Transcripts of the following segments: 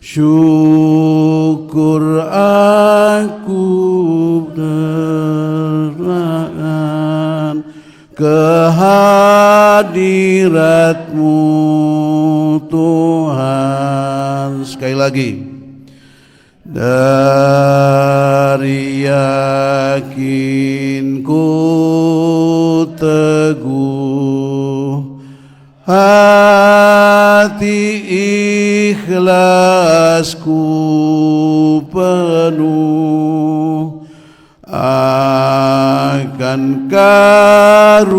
syukur aku dengan kehadirat-Mu Tuhan. Sekali lagi. Dari yakinku teguh, hati ikhlasku penuh akan karunia-Mu.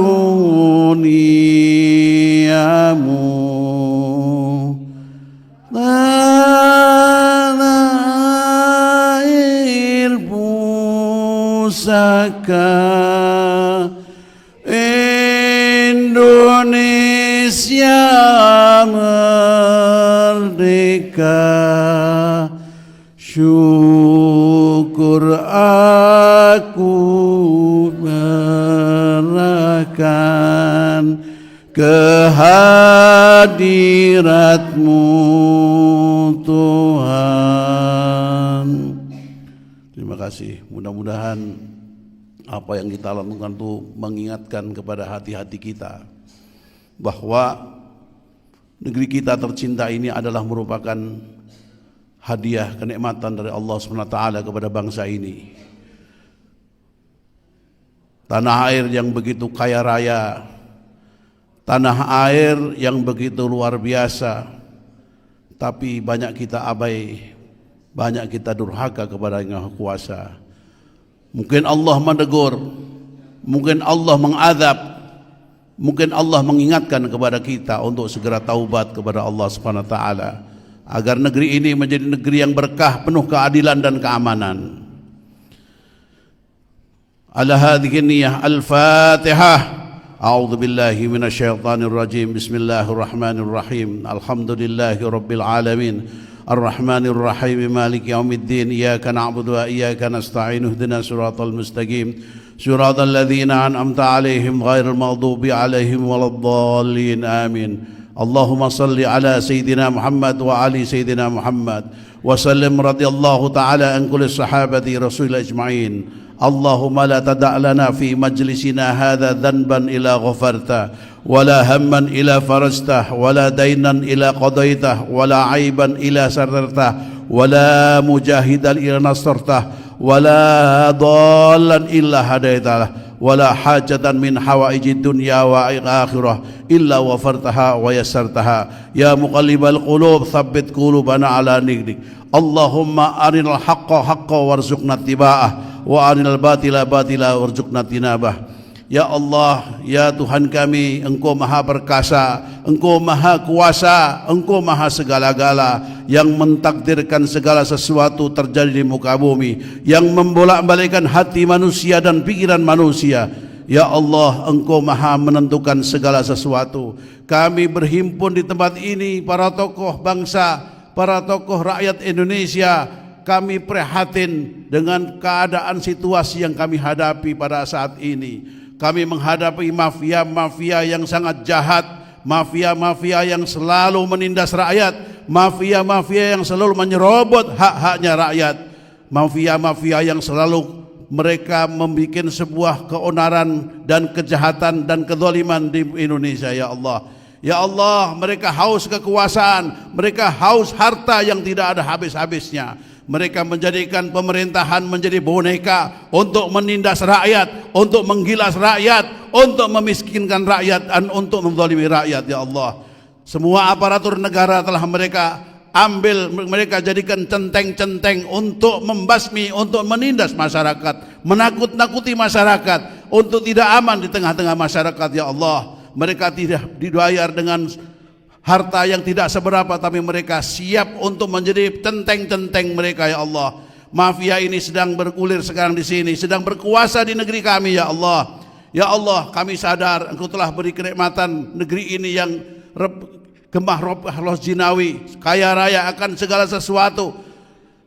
Tanah air pusaka Indonesia merdeka, syukur aku merahkan kehadirat-Mu Tuhan. Terima kasih. Mudah-mudahan apa yang kita lakukan itu mengingatkan kepada hati-hati kita bahwa negeri kita tercinta ini adalah merupakan hadiah kenikmatan dari Allah SWT kepada bangsa ini. Tanah air yang begitu kaya raya, tanah air yang begitu luar biasa, tapi banyak kita abai, banyak kita durhaka kepada Yang Maha Kuasa. Mungkin Allah menegur, mungkin Allah mengadab, mungkin Allah mengingatkan kepada kita untuk segera taubat kepada Allah Subhanahu wa taala agar negeri ini menjadi negeri yang berkah, penuh keadilan dan keamanan. Ala hadhihi niyyah al-Fatihah. A'udzu billahi minasyaitonir rajim. Bismillahirrahmanirrahim. Alhamdulillahi rabbil alamin. Ar-Rahmanir Rahim. Maliki yaumiddin. Iyyaka na'budu wa iyyaka nasta'in. Ihdinas siratal mustaqim. Siratal ladzina an'amta 'alaihim ghairil maghdubi 'alaihim waladdallin. Amin. Allahumma salli ala sayyidina Muhammad wa ali sayyidina Muhammad wa sallim radhiyallahu ta'ala an kulli sahabati Rasul ajma'in. Allahumma la tada' lana fi majlisina hadha dhanban ila ghafarta wala hamman ila farajtah wala dainan ila qadaitah wala aiban ila sartartah wala mujahidan ila nasartah wala dhallan illa hadaitah wala hajatan min hawaijid dunya wa akhirah illa wafartaha wa yassartaha. Ya muqallibal qulub tsabbit qulubana ala dinik. Allahumma arinal haqqa haqqa warzuqna ittiba'ah wa arinal batila batila warzuqna tinabah. Ya Allah, ya Tuhan kami, Engkau maha perkasa, Engkau maha kuasa, Engkau maha segala-gala, yang mentakdirkan segala sesuatu terjadi di muka bumi, yang membolak-balikkan hati manusia dan pikiran manusia. Ya Allah, Engkau maha menentukan segala sesuatu. Kami berhimpun di tempat ini, para tokoh bangsa, para tokoh rakyat Indonesia. Kami prihatin dengan keadaan situasi yang kami hadapi pada saat ini. Kami menghadapi mafia-mafia yang sangat jahat, mafia-mafia yang selalu menindas rakyat, mafia-mafia yang selalu menyerobot hak-haknya rakyat, mafia-mafia yang selalu mereka membuat sebuah keonaran dan kejahatan dan kezaliman di Indonesia. Ya Allah, ya Allah, mereka haus kekuasaan, mereka haus harta yang tidak ada habis-habisnya. Mereka menjadikan pemerintahan menjadi boneka untuk menindas rakyat, untuk menggilas rakyat, untuk memiskinkan rakyat dan untuk menzalimi rakyat. Ya Allah, semua aparatur negara telah mereka ambil, mereka jadikan centeng-centeng untuk membasmi, untuk menindas masyarakat, menakut-nakuti masyarakat, untuk tidak aman di tengah-tengah masyarakat. Ya Allah, mereka tidak dibayar dengan harta yang tidak seberapa, tapi mereka siap untuk menjadi centeng-centeng mereka. Ya Allah, mafia ini sedang bergulir sekarang di sini, sedang berkuasa di negeri kami. Ya Allah, ya Allah, kami sadar Engkau telah beri kenikmatan negeri ini yang gemah roh jinawi, kaya raya akan segala sesuatu,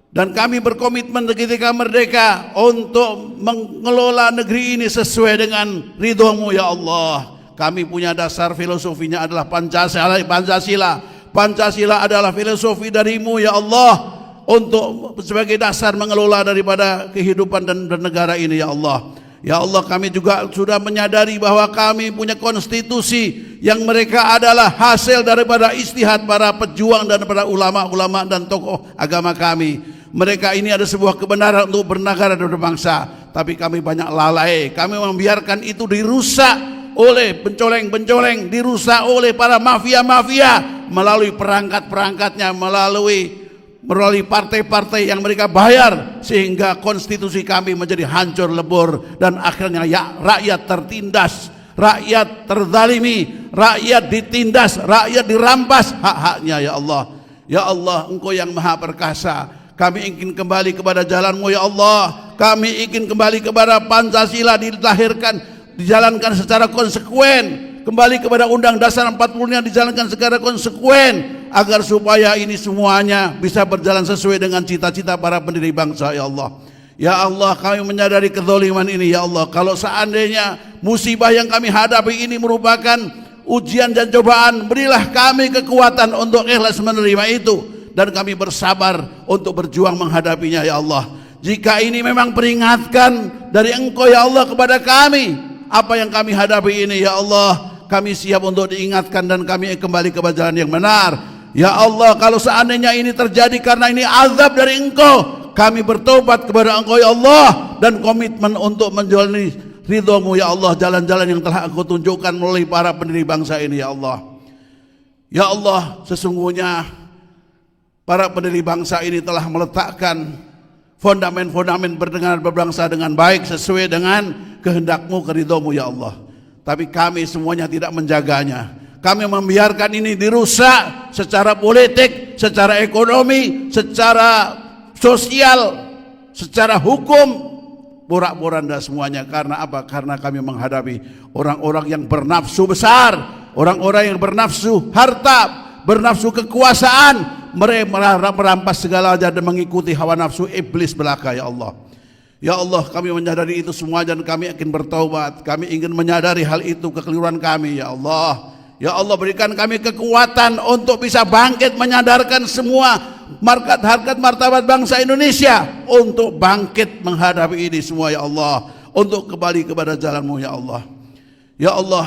dan kami berkomitmen ketika merdeka untuk mengelola negeri ini sesuai dengan ridho-Mu. Ya Allah, kami punya dasar filosofinya adalah Pancasila. Pancasila adalah filosofi darimu ya Allah, untuk sebagai dasar mengelola daripada kehidupan dan negara ini ya Allah. Ya Allah, kami juga sudah menyadari bahwa kami punya konstitusi yang mereka adalah hasil daripada istihad para pejuang dan para ulama-ulama dan tokoh agama kami. Mereka ini ada sebuah kebenaran untuk bernegara dan berbangsa, tapi kami banyak lalai. Kami membiarkan itu dirusak oleh pencoleng-pencoleng, dirusak oleh para mafia-mafia melalui perangkat-perangkatnya, melalui partai-partai yang mereka bayar, sehingga konstitusi kami menjadi hancur lebur dan akhirnya rakyat tertindas, rakyat terzalimi, rakyat ditindas, rakyat dirampas hak-haknya ya Allah. Ya Allah, Engkau yang Maha Perkasa, kami ingin kembali kepada jalan-Mu ya Allah. Kami ingin kembali kepada Pancasila dilahirkan, dijalankan secara konsekuen, kembali kepada Undang Dasar 40 yang dijalankan secara konsekuen, agar supaya ini semuanya bisa berjalan sesuai dengan cita-cita para pendiri bangsa ya Allah. Ya Allah, kami menyadari kezaliman ini ya Allah. Kalau seandainya musibah yang kami hadapi ini merupakan ujian dan cobaan, berilah kami kekuatan untuk ikhlas menerima itu, dan kami bersabar untuk berjuang menghadapinya ya Allah. Jika ini memang peringatkan dari Engkau ya Allah kepada kami, apa yang kami hadapi ini ya Allah, kami siap untuk diingatkan dan kami kembali ke jalan yang benar. Ya Allah, kalau seandainya ini terjadi karena ini azab dari Engkau, kami bertobat kepada Engkau ya Allah, dan komitmen untuk menjalani ridho-Mu ya Allah, jalan-jalan yang telah Engkau tunjukkan melalui para pendiri bangsa ini ya Allah. Ya Allah, sesungguhnya para pendiri bangsa ini telah meletakkan fondamen-fondamen bernegara berbangsa dengan baik sesuai dengan kehendak-Mu, keridho-Mu ya Allah. Tapi kami semuanya tidak menjaganya. Kami membiarkan ini dirusak secara politik, secara ekonomi, secara sosial, secara hukum, porak-poranda semuanya. Karena apa? Karena kami menghadapi orang-orang yang bernafsu besar, orang-orang yang bernafsu harta, bernafsu kekuasaan. Mereka merampas segala dan mengikuti hawa nafsu iblis belaka ya Allah. Ya Allah, kami menyadari itu semua dan kami akan bertaubat. Kami ingin menyadari hal itu, kekeliruan kami ya Allah. Ya Allah, berikan kami kekuatan untuk bisa bangkit, menyadarkan semua harkat martabat bangsa Indonesia untuk bangkit menghadapi ini semua ya Allah, untuk kembali kepada jalan-Mu ya Allah. Ya Allah,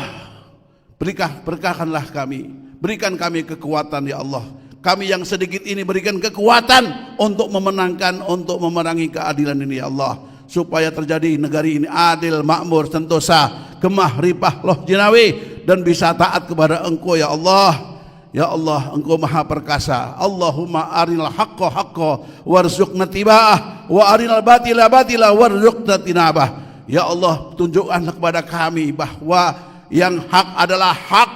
berkahkanlah kami, berikan kami kekuatan ya Allah. Kami yang sedikit ini berikan kekuatan untuk memenangkan, untuk memerangi keadilan ini ya Allah, supaya terjadi negari ini adil, makmur, sentosa, gemah, ripah, loh jinawi, dan bisa taat kepada Engkau ya Allah. Ya Allah, Engkau Maha Perkasa. Allahumma arinal haqqa haqqa warzuqna tiba'ah, wa arinal batila batila warzuqna tinabah. Ya Allah, tunjukkanlah kepada kami bahwa yang hak adalah hak,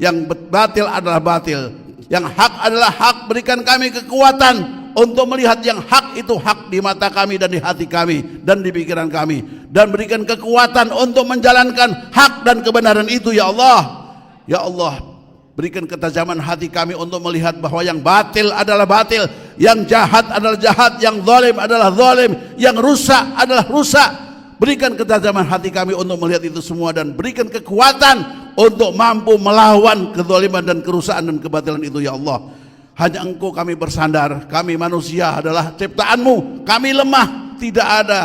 yang batil adalah batil. Yang hak adalah hak. Berikan kami kekuatan untuk melihat yang hak itu hak di mata kami dan di hati kami dan di pikiran kami, dan berikan kekuatan untuk menjalankan hak dan kebenaran itu ya Allah. Ya Allah, berikan ketajaman hati kami untuk melihat bahwa yang batil adalah batil, yang jahat adalah jahat, yang zalim adalah zalim, yang rusak adalah rusak. Berikan ketajaman hati kami untuk melihat itu semua, dan berikan kekuatan untuk mampu melawan kezaliman dan kerusakan dan kebatilan itu ya Allah. Hanya Engkau kami bersandar. Kami manusia adalah ciptaan-Mu, kami lemah, tidak ada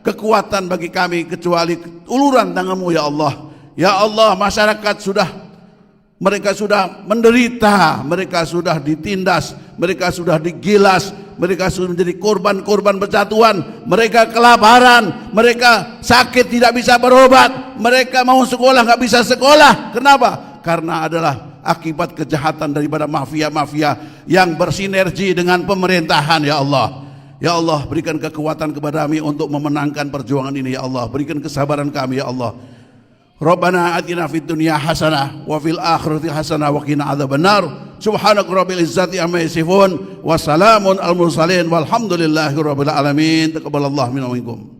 kekuatan bagi kami kecuali uluran tangan-Mu ya Allah. Ya Allah, masyarakat mereka sudah menderita, mereka sudah ditindas, mereka sudah digilas, mereka sudah menjadi korban-korban berjatuhan, mereka kelaparan, mereka sakit tidak bisa berobat, mereka mau sekolah nggak bisa sekolah. Kenapa? Karena adalah akibat kejahatan daripada mafia-mafia yang bersinergi dengan pemerintahan ya Allah. Ya Allah, berikan kekuatan kepada kami untuk memenangkan perjuangan ini ya Allah. Berikan kesabaran kami ya Allah. Rabbana atina fid dunya hasanah wa fil akhirati hasanah wa qina adzabannar. Subhanaka rabbil izzati amma yasifun wa salamun al mursalin walhamdulillahi rabbil alamin. Taqabbalallahu minna wa minkum.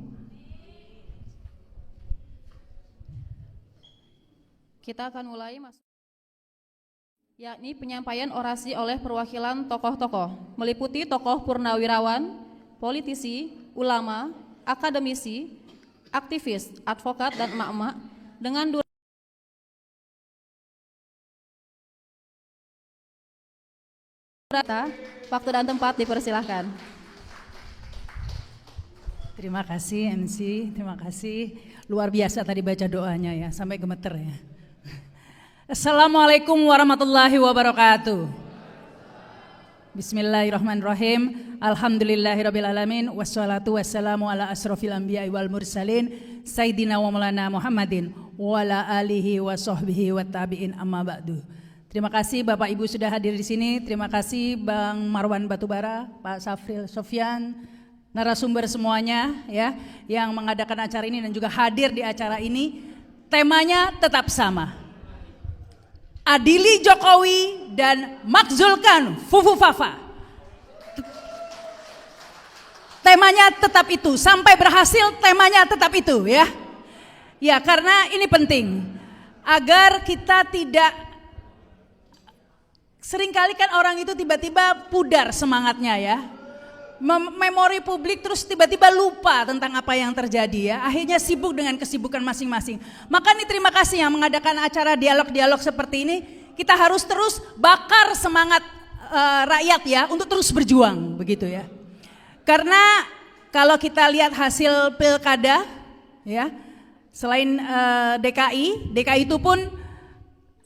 Kita akan mulai yakni penyampaian orasi oleh perwakilan tokoh-tokoh, meliputi tokoh purnawirawan, politisi, ulama, akademisi, aktivis, advokat, dan emak-emak dengan Prata, waktu dan tempat dipersilahkan. Terima kasih MC, terima kasih. Luar biasa tadi baca doanya ya, sampai gemeter ya. Assalamualaikum warahmatullahi wabarakatuh. Bismillahirrahmanirrahim. Alhamdulillahirrabbilalamin. Wassalatu wassalamu ala asrofil anbiya wal mursalin. Sayyidina wa maulana Muhammadin. Wa ala alihi wa sahbihi wa tabi'in amma ba'du. Terima kasih Bapak Ibu sudah hadir di sini. Terima kasih Bang Marwan Batubara, Pak Safril Sofyan, narasumber semuanya ya yang mengadakan acara ini dan juga hadir di acara ini. Temanya tetap sama. Adili Jokowi dan makzulkan Fufu Fafa. Temanya tetap itu, sampai berhasil temanya tetap itu ya. Ya, karena ini penting agar kita tidak, seringkali kan orang itu tiba-tiba pudar semangatnya ya. Memori publik terus tiba-tiba lupa tentang apa yang terjadi ya. Akhirnya sibuk dengan kesibukan masing-masing. Maka ini terima kasih yang mengadakan acara dialog-dialog seperti ini. Kita harus terus bakar semangat rakyat ya untuk terus berjuang begitu ya. Karena kalau kita lihat hasil pilkada ya, selain DKI itu pun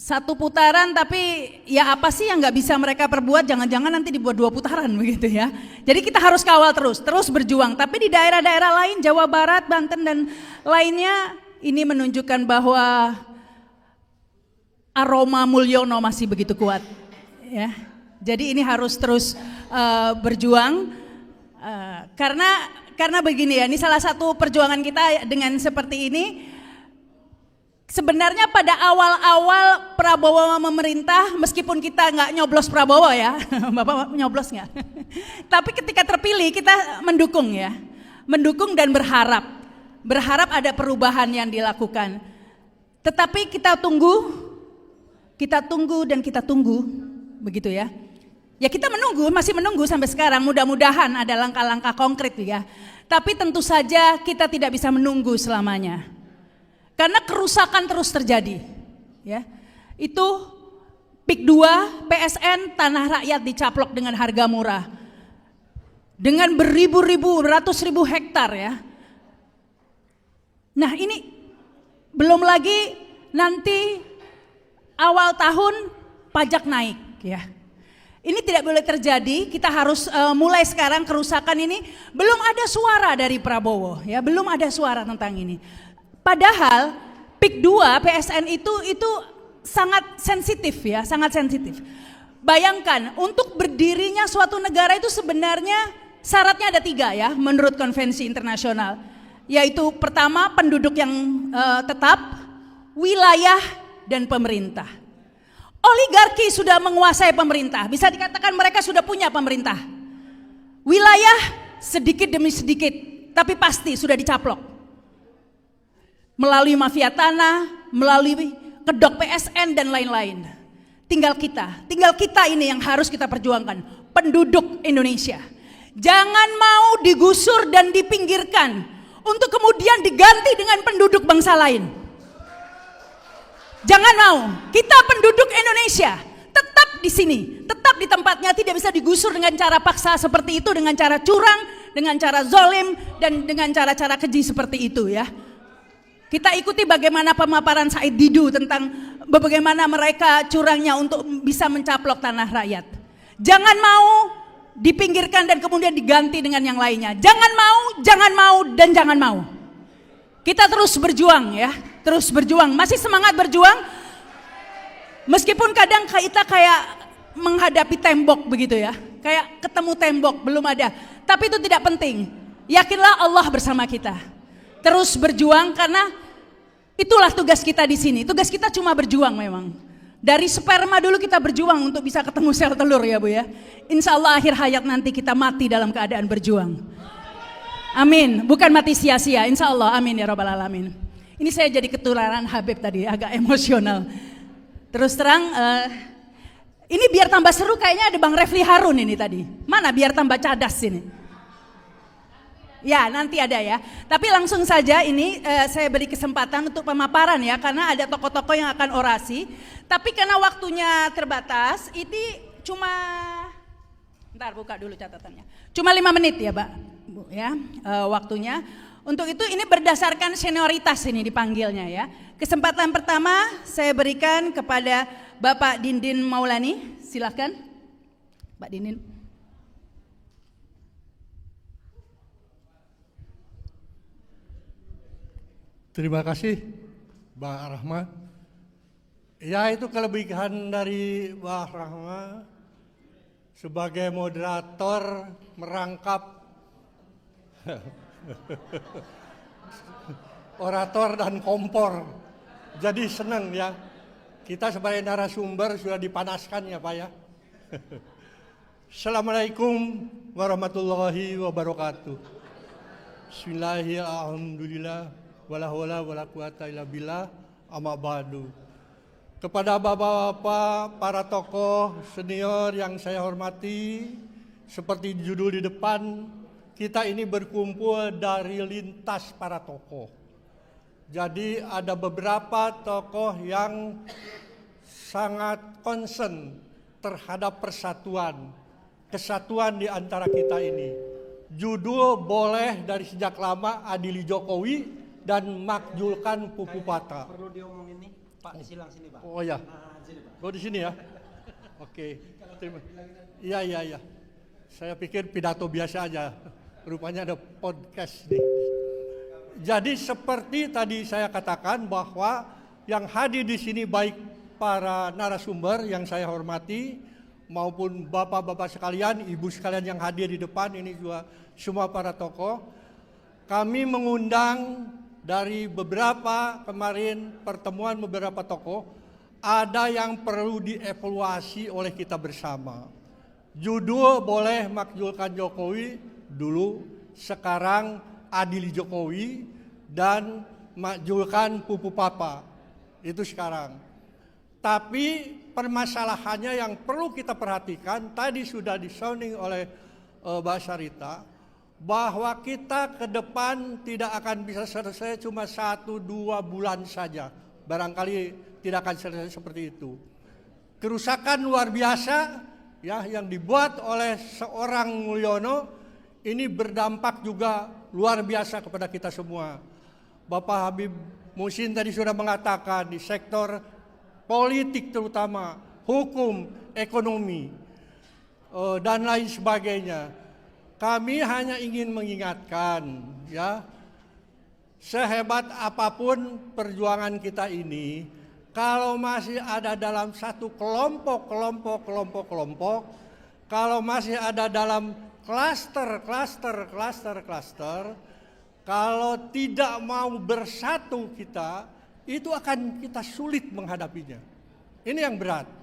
satu putaran, tapi ya apa sih yang nggak bisa mereka perbuat, jangan-jangan nanti dibuat 2 putaran begitu ya. Jadi kita harus kawal terus berjuang. Tapi di daerah-daerah lain, Jawa Barat, Banten dan lainnya, ini menunjukkan bahwa aroma Mulyono masih begitu kuat ya. Jadi ini harus terus berjuang karena begini ya, ini salah satu perjuangan kita dengan seperti ini. Sebenarnya pada awal-awal Prabowo memerintah, meskipun kita nggak nyoblos Prabowo ya, Bapak nyoblos nggak? Tapi ketika terpilih kita mendukung ya, mendukung dan berharap ada perubahan yang dilakukan. Tetapi kita tunggu dan kita tunggu, begitu ya. Ya kita menunggu, masih menunggu sampai sekarang. Mudah-mudahan ada langkah-langkah konkret ya. Tapi tentu saja kita tidak bisa menunggu selamanya. Karena kerusakan terus terjadi, ya. Itu PIK 2, PSN, tanah rakyat dicaplok dengan harga murah, dengan beribu-ribu, ratus ribu hektar ya. Nah ini belum lagi nanti awal tahun pajak naik, ya. Ini tidak boleh terjadi. Kita harus mulai sekarang kerusakan ini. Belum ada suara dari Prabowo, ya. Belum ada suara tentang ini. Padahal PIK 2 PSN itu sangat sensitif ya, sangat sensitif. Bayangkan untuk berdirinya suatu negara itu sebenarnya syaratnya ada 3 ya menurut konvensi internasional. Yaitu pertama penduduk yang tetap, wilayah dan pemerintah. Oligarki sudah menguasai pemerintah, bisa dikatakan mereka sudah punya pemerintah. Wilayah sedikit demi sedikit, tapi pasti sudah dicaplok. Melalui mafia tanah, melalui kedok PSN dan lain-lain. Tinggal kita ini yang harus kita perjuangkan, penduduk Indonesia. Jangan mau digusur dan dipinggirkan untuk kemudian diganti dengan penduduk bangsa lain. Jangan mau, kita penduduk Indonesia tetap di sini, tetap di tempatnya, tidak bisa digusur dengan cara paksa seperti itu, dengan cara curang, dengan cara zolim, dan dengan cara-cara keji seperti itu ya. Kita ikuti bagaimana pemaparan Said Didu tentang bagaimana mereka curangnya untuk bisa mencaplok tanah rakyat. Jangan mau dipinggirkan dan kemudian diganti dengan yang lainnya. Jangan mau, dan jangan mau. Kita terus berjuang ya, terus berjuang. Masih semangat berjuang, meskipun kadang kita kayak menghadapi tembok begitu ya. Kayak ketemu tembok, belum ada. Tapi itu tidak penting. Yakinlah Allah bersama kita. Terus berjuang karena itulah tugas kita di sini. Tugas kita cuma berjuang memang. Dari sperma dulu kita berjuang untuk bisa ketemu sel telur ya Bu ya. Insya Allah akhir hayat nanti kita mati dalam keadaan berjuang. Amin. Bukan mati sia-sia. Insya Allah. Amin ya Rabbal Alamin. Ini saya jadi ketularan Habib tadi, agak emosional. Terus terang, ini biar tambah seru kayaknya ada Bang Refli Harun ini tadi. Mana biar tambah cadas ini. Ya nanti ada ya. Tapi langsung saja ini saya beri kesempatan untuk pemaparan ya, karena ada tokoh-tokoh yang akan orasi. Tapi karena waktunya terbatas, ini cuma Bentar, buka dulu catatannya. Cuma 5 menit ya, Pak, Bu, ya, waktunya. Untuk itu ini berdasarkan senioritas ini dipanggilnya ya. Kesempatan pertama saya berikan kepada Bapak Dindin Maulani. Silakan, Pak Dindin. Terima kasih, Mbak Rahma. Ya, itu kelebihan dari Mbak Rahma sebagai moderator merangkap orator dan kompor. Jadi senang ya. Kita sebagai narasumber sudah dipanaskan ya Pak ya. Assalamualaikum warahmatullahi wabarakatuh. Bismillahirrahmanirrahim. Alhamdulillah. Wala hawla wala quwata illa billah. Amma ba'du. Kepada bapak-bapak, para tokoh senior yang saya hormati, seperti judul di depan, kita ini berkumpul dari lintas para tokoh. Jadi ada beberapa tokoh yang sangat concern terhadap persatuan, kesatuan di antara kita ini. Judul boleh dari sejak lama adili Jokowi dan makjulkan Pupu Pata. Perlu diomongin nih, Pak, silang sini Pak. Oh ya, oh di sini ya. Oke, terima. Iya. Saya pikir pidato biasa aja. Rupanya ada podcast nih. Jadi seperti tadi saya katakan bahwa yang hadir di sini baik para narasumber yang saya hormati maupun bapak-bapak sekalian, ibu sekalian yang hadir di depan ini juga semua para tokoh. Kami mengundang dari beberapa kemarin pertemuan beberapa tokoh, ada yang perlu dievaluasi oleh kita bersama. Judul boleh makjulkan Jokowi dulu, sekarang adili Jokowi dan makjulkan Pupu Papa. Itu sekarang. Tapi permasalahannya yang perlu kita perhatikan, tadi sudah disounding oleh Mbak Syarita, bahwa kita ke depan tidak akan bisa selesai cuma 1-2 bulan saja. Barangkali tidak akan selesai seperti itu. Kerusakan luar biasa ya yang dibuat oleh seorang Mulyono ini berdampak juga luar biasa kepada kita semua. Bapak Habib Muhsin tadi sudah mengatakan di sektor politik terutama, hukum, ekonomi, dan lain sebagainya. Kami hanya ingin mengingatkan ya, sehebat apapun perjuangan kita ini, kalau masih ada dalam satu kelompok, kalau masih ada dalam klaster, kalau tidak mau bersatu kita, itu akan kita sulit menghadapinya. Ini yang berat.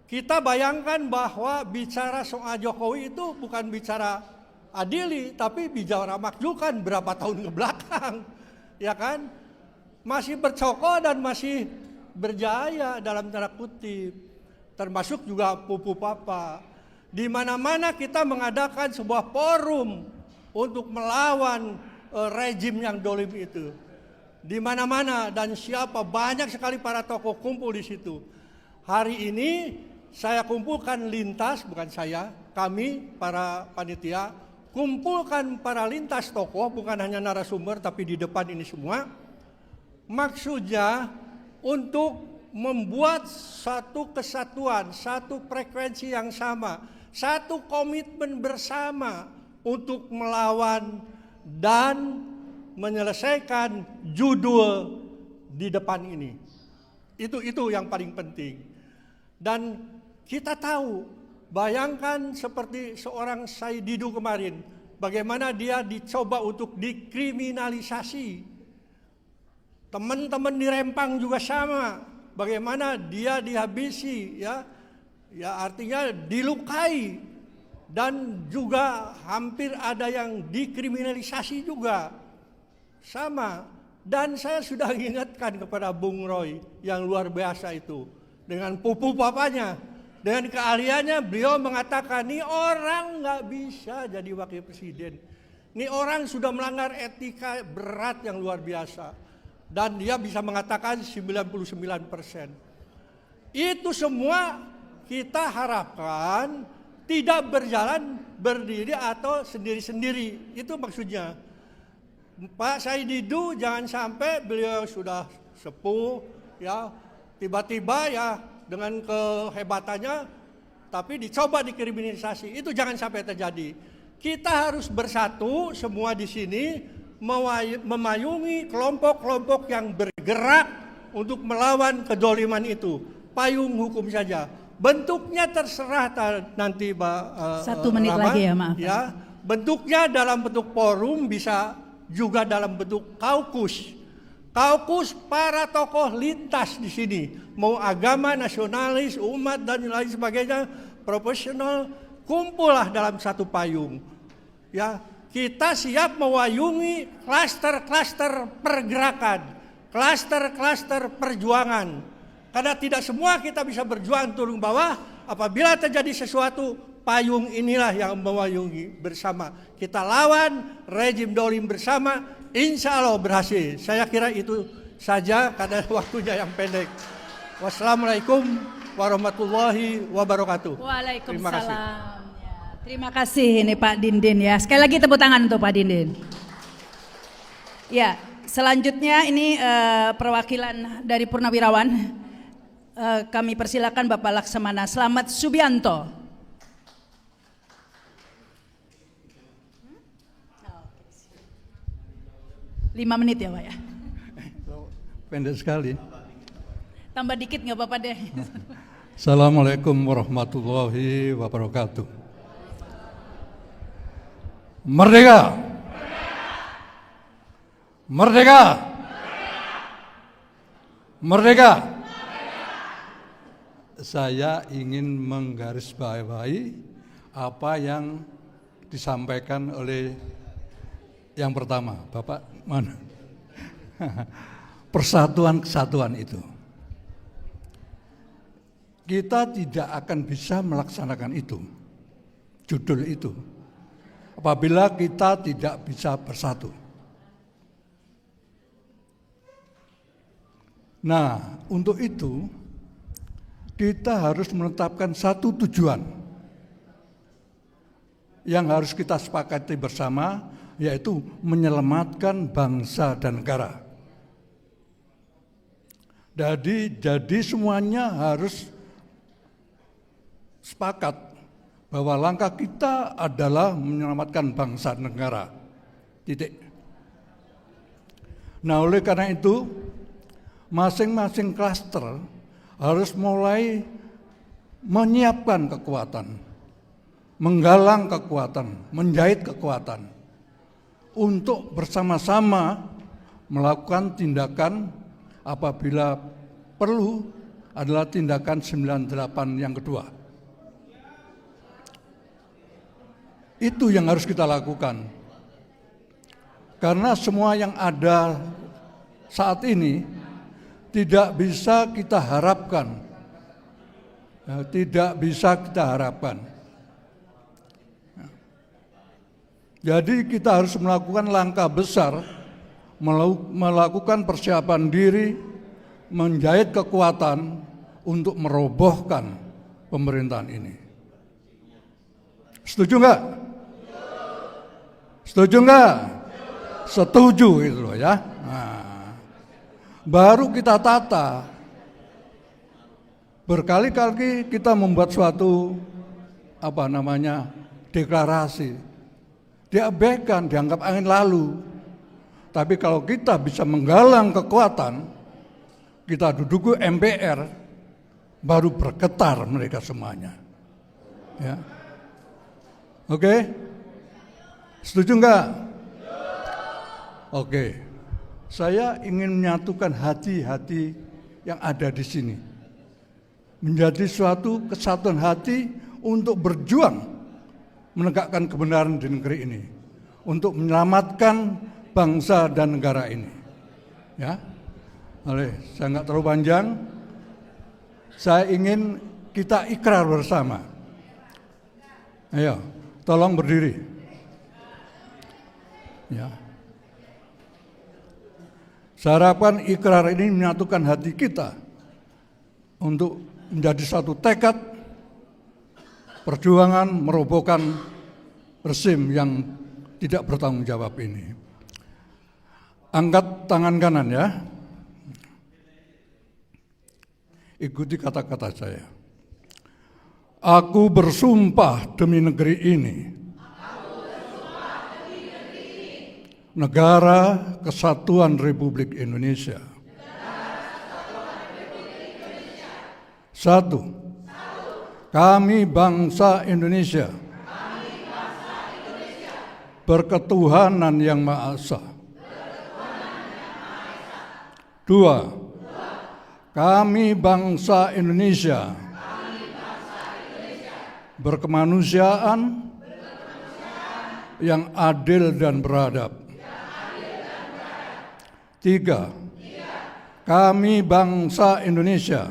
Kita bayangkan bahwa bicara soal Jokowi itu bukan bicara adili, tapi bicara makjulkan berapa tahun ke belakang. Ya kan? Masih bercokol dan masih berjaya dalam tanda kutip. Termasuk juga Pupu Papa. Di mana-mana kita mengadakan sebuah forum untuk melawan rejim yang dolim itu. Di mana-mana dan siapa, banyak sekali para tokoh kumpul di situ. Hari ini saya kumpulkan lintas, bukan saya, kami para panitia, kumpulkan para lintas tokoh, bukan hanya narasumber tapi di depan ini semua. Maksudnya untuk membuat satu kesatuan, satu frekuensi yang sama, satu komitmen bersama untuk melawan dan menyelesaikan judul di depan ini. Itu yang paling penting. Dan kita tahu, bayangkan seperti seorang Said Didu kemarin, bagaimana dia dicoba untuk dikriminalisasi. Teman-teman di Rempang juga sama, bagaimana dia dihabisi, ya artinya dilukai, dan juga hampir ada yang dikriminalisasi juga, sama. Dan saya sudah ingatkan kepada Bung Roy yang luar biasa itu, dengan Pupu Papanya, dengan keahliannya beliau mengatakan, ini orang nggak bisa jadi wakil presiden. Ini orang sudah melanggar etika berat yang luar biasa. Dan dia bisa mengatakan 99%. Itu semua kita harapkan tidak berjalan berdiri atau sendiri-sendiri. Itu maksudnya. Pak Said Didu jangan sampai beliau sudah sepuh ya, tiba-tiba ya dengan kehebatannya tapi dicoba dikriminalisasi. Itu jangan sampai terjadi. Kita harus bersatu semua di sini memayungi kelompok-kelompok yang bergerak untuk melawan kedoliman itu. Payung hukum saja. Bentuknya terserah nanti Pak 1 menit Rahman, lagi ya, maaf. Ya, bentuknya dalam bentuk forum, bisa juga dalam bentuk kaukus. Kaukus para tokoh lintas di sini, mau agama, nasionalis, umat dan lain sebagainya, profesional, kumpullah dalam satu payung. Ya, kita siap mewayungi klaster-klaster pergerakan, klaster-klaster perjuangan. Karena tidak semua kita bisa berjuang turun bawah. Apabila terjadi sesuatu, payung inilah yang mewayungi bersama. Kita lawan rejim dolim bersama, insya Allah berhasil. Saya kira itu saja karena waktunya yang pendek. Wassalamualaikum warahmatullahi wabarakatuh. Waalaikumsalam. Terima kasih. Ya, terima kasih ini Pak Dindin ya. Sekali lagi tepuk tangan untuk Pak Dindin. Ya, selanjutnya ini perwakilan dari Purnawirawan. Kami persilakan Bapak Laksamana Slamet Subianto. Lima menit ya Pak ya. Pendek sekali. Tambah dikit nggak apa-apa deh. Assalamualaikum warahmatullahi wabarakatuh. Merdeka! Merdeka! Merdeka! Saya ingin menggarisbawahi apa yang disampaikan oleh yang pertama, Bapak mana? Persatuan kesatuan itu. Kita tidak akan bisa melaksanakan itu, judul itu, apabila kita tidak bisa bersatu. Nah, untuk itu kita harus menetapkan satu tujuan yang harus kita sepakati bersama, yaitu menyelamatkan bangsa dan negara. Jadi semuanya harus sepakat bahwa langkah kita adalah menyelamatkan bangsa dan negara. Titik. Nah, oleh karena itu, masing-masing klaster harus mulai menyiapkan kekuatan, menggalang kekuatan, menjahit kekuatan untuk bersama-sama melakukan tindakan apabila perlu adalah tindakan 98 yang kedua. Itu yang harus kita lakukan. Karena semua yang ada saat ini tidak bisa kita harapkan. Tidak bisa kita harapkan. Jadi kita harus melakukan langkah besar, melakukan persiapan diri, menjahit kekuatan untuk merobohkan pemerintahan ini. Setuju enggak? Setuju enggak? Setuju itu loh ya. Nah, baru kita tata. Berkali-kali kita membuat suatu deklarasi. Diabaikan, dianggap angin lalu. Tapi kalau kita bisa menggalang kekuatan, kita duduki MPR, baru bergetar mereka semuanya. Ya. Oke? Setuju enggak? Oke. Saya ingin menyatukan hati-hati yang ada di sini. Menjadi suatu kesatuan hati untuk berjuang menegakkan kebenaran di negeri ini. Untuk menyelamatkan bangsa dan negara ini. Ya. Saya enggak terlalu panjang. Saya ingin kita ikrar bersama. Ayo, tolong berdiri. Ya. Saya harapkan ikrar ini menyatukan hati kita untuk menjadi satu tekad perjuangan merobohkan rezim yang tidak bertanggung jawab ini. Angkat tangan kanan ya. Ikuti kata-kata saya. Aku bersumpah demi negeri ini. Negara Kesatuan Republik Indonesia. Satu. Kami bangsa Indonesia. Berketuhanan yang Maha Esa. Dua. Kami bangsa Indonesia. Berkemanusiaan yang adil dan beradab. Tiga. Kami bangsa Indonesia.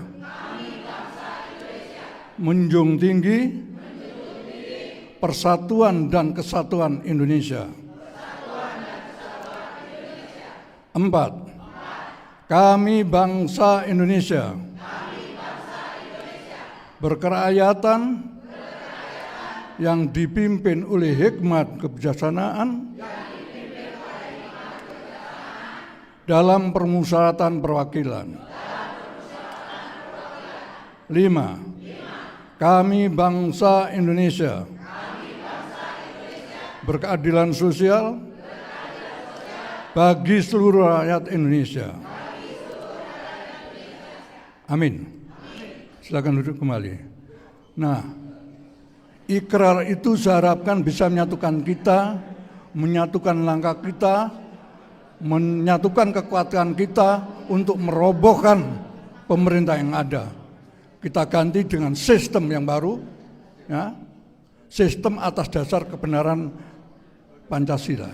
Menjunjung tinggi persatuan dan kesatuan Indonesia. Empat, kami bangsa Indonesia berkerakyatan yang dipimpin oleh hikmat kebijaksanaan dalam permusyawaratan perwakilan. Lima, kami bangsa Indonesia berkeadilan sosial bagi seluruh rakyat Indonesia. Amin. Silakan duduk kembali. Nah, ikrar itu saya harapkan bisa menyatukan kita, menyatukan langkah kita, menyatukan kekuatan kita untuk merobohkan pemerintah yang ada. Kita ganti dengan sistem yang baru, ya, sistem atas dasar kebenaran Pancasila.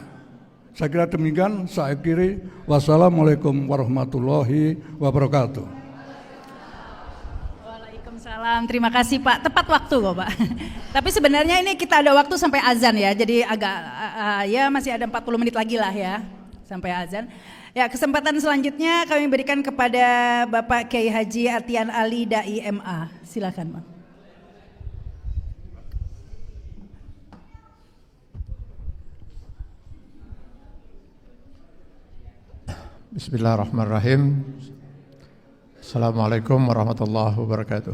Saya kira demikian. Saya akhiri. Wassalamualaikum warahmatullahi wabarakatuh. Waalaikumsalam. Terima kasih Pak. Tepat waktu kok Pak. Tapi sebenarnya ini kita ada waktu sampai azan ya. Jadi agak ya masih ada 40 menit lagi lah ya sampai azan. Ya, kesempatan selanjutnya kami berikan kepada Bapak Kiai Haji Atian Ali Dai MA. Silakan, Pak. Bismillahirrahmanirrahim. Assalamualaikum warahmatullahi wabarakatuh.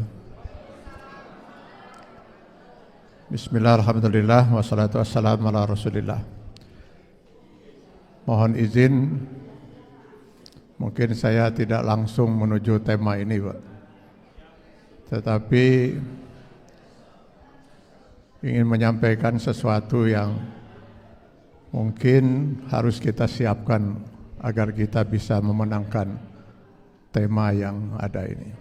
Bismillah, alhamdulillah, wassalatu wassalamu ala rasulillah. Mohon izin, mungkin saya tidak langsung menuju tema ini, Pak. Tetapi ingin menyampaikan sesuatu yang mungkin harus kita siapkan agar kita bisa memenangkan tema yang ada ini.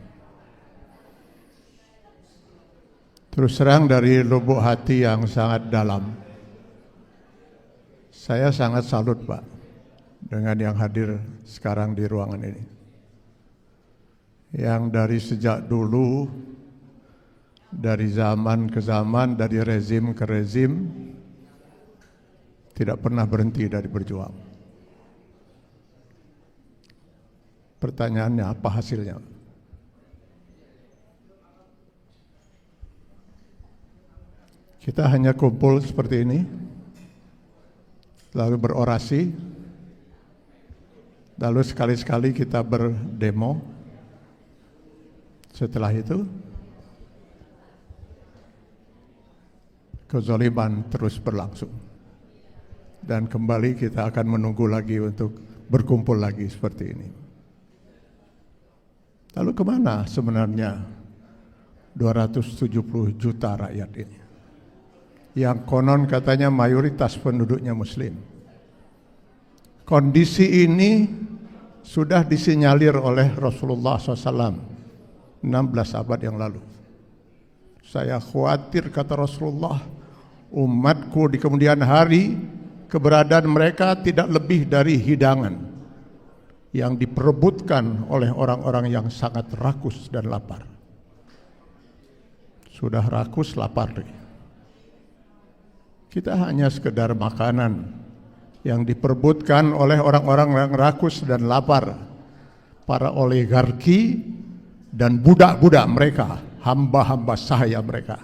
Terus terang dari lubuk hati yang sangat dalam, saya sangat salut, Pak, dengan yang hadir sekarang di ruangan ini. Yang dari sejak dulu, dari zaman ke zaman, dari rezim ke rezim, tidak pernah berhenti dari berjuang. Pertanyaannya, apa hasilnya? Kita hanya kumpul seperti ini, lalu berorasi, lalu sekali-sekali kita berdemo. Setelah itu, kezaliman terus berlangsung. Dan kembali kita akan menunggu lagi untuk berkumpul lagi seperti ini. Lalu kemana sebenarnya 270 juta rakyat ini? Yang konon katanya mayoritas penduduknya Muslim. Kondisi ini sudah disinyalir oleh Rasulullah SAW 16 abad yang lalu. Saya khawatir, kata Rasulullah, umatku di kemudian hari keberadaan mereka tidak lebih dari hidangan yang diperebutkan oleh orang-orang yang sangat rakus dan lapar. Sudah rakus, lapar. Kita hanya sekedar makanan yang diperebutkan oleh orang-orang yang rakus dan lapar, para oligarki dan budak-budak mereka, hamba-hamba sahaya mereka.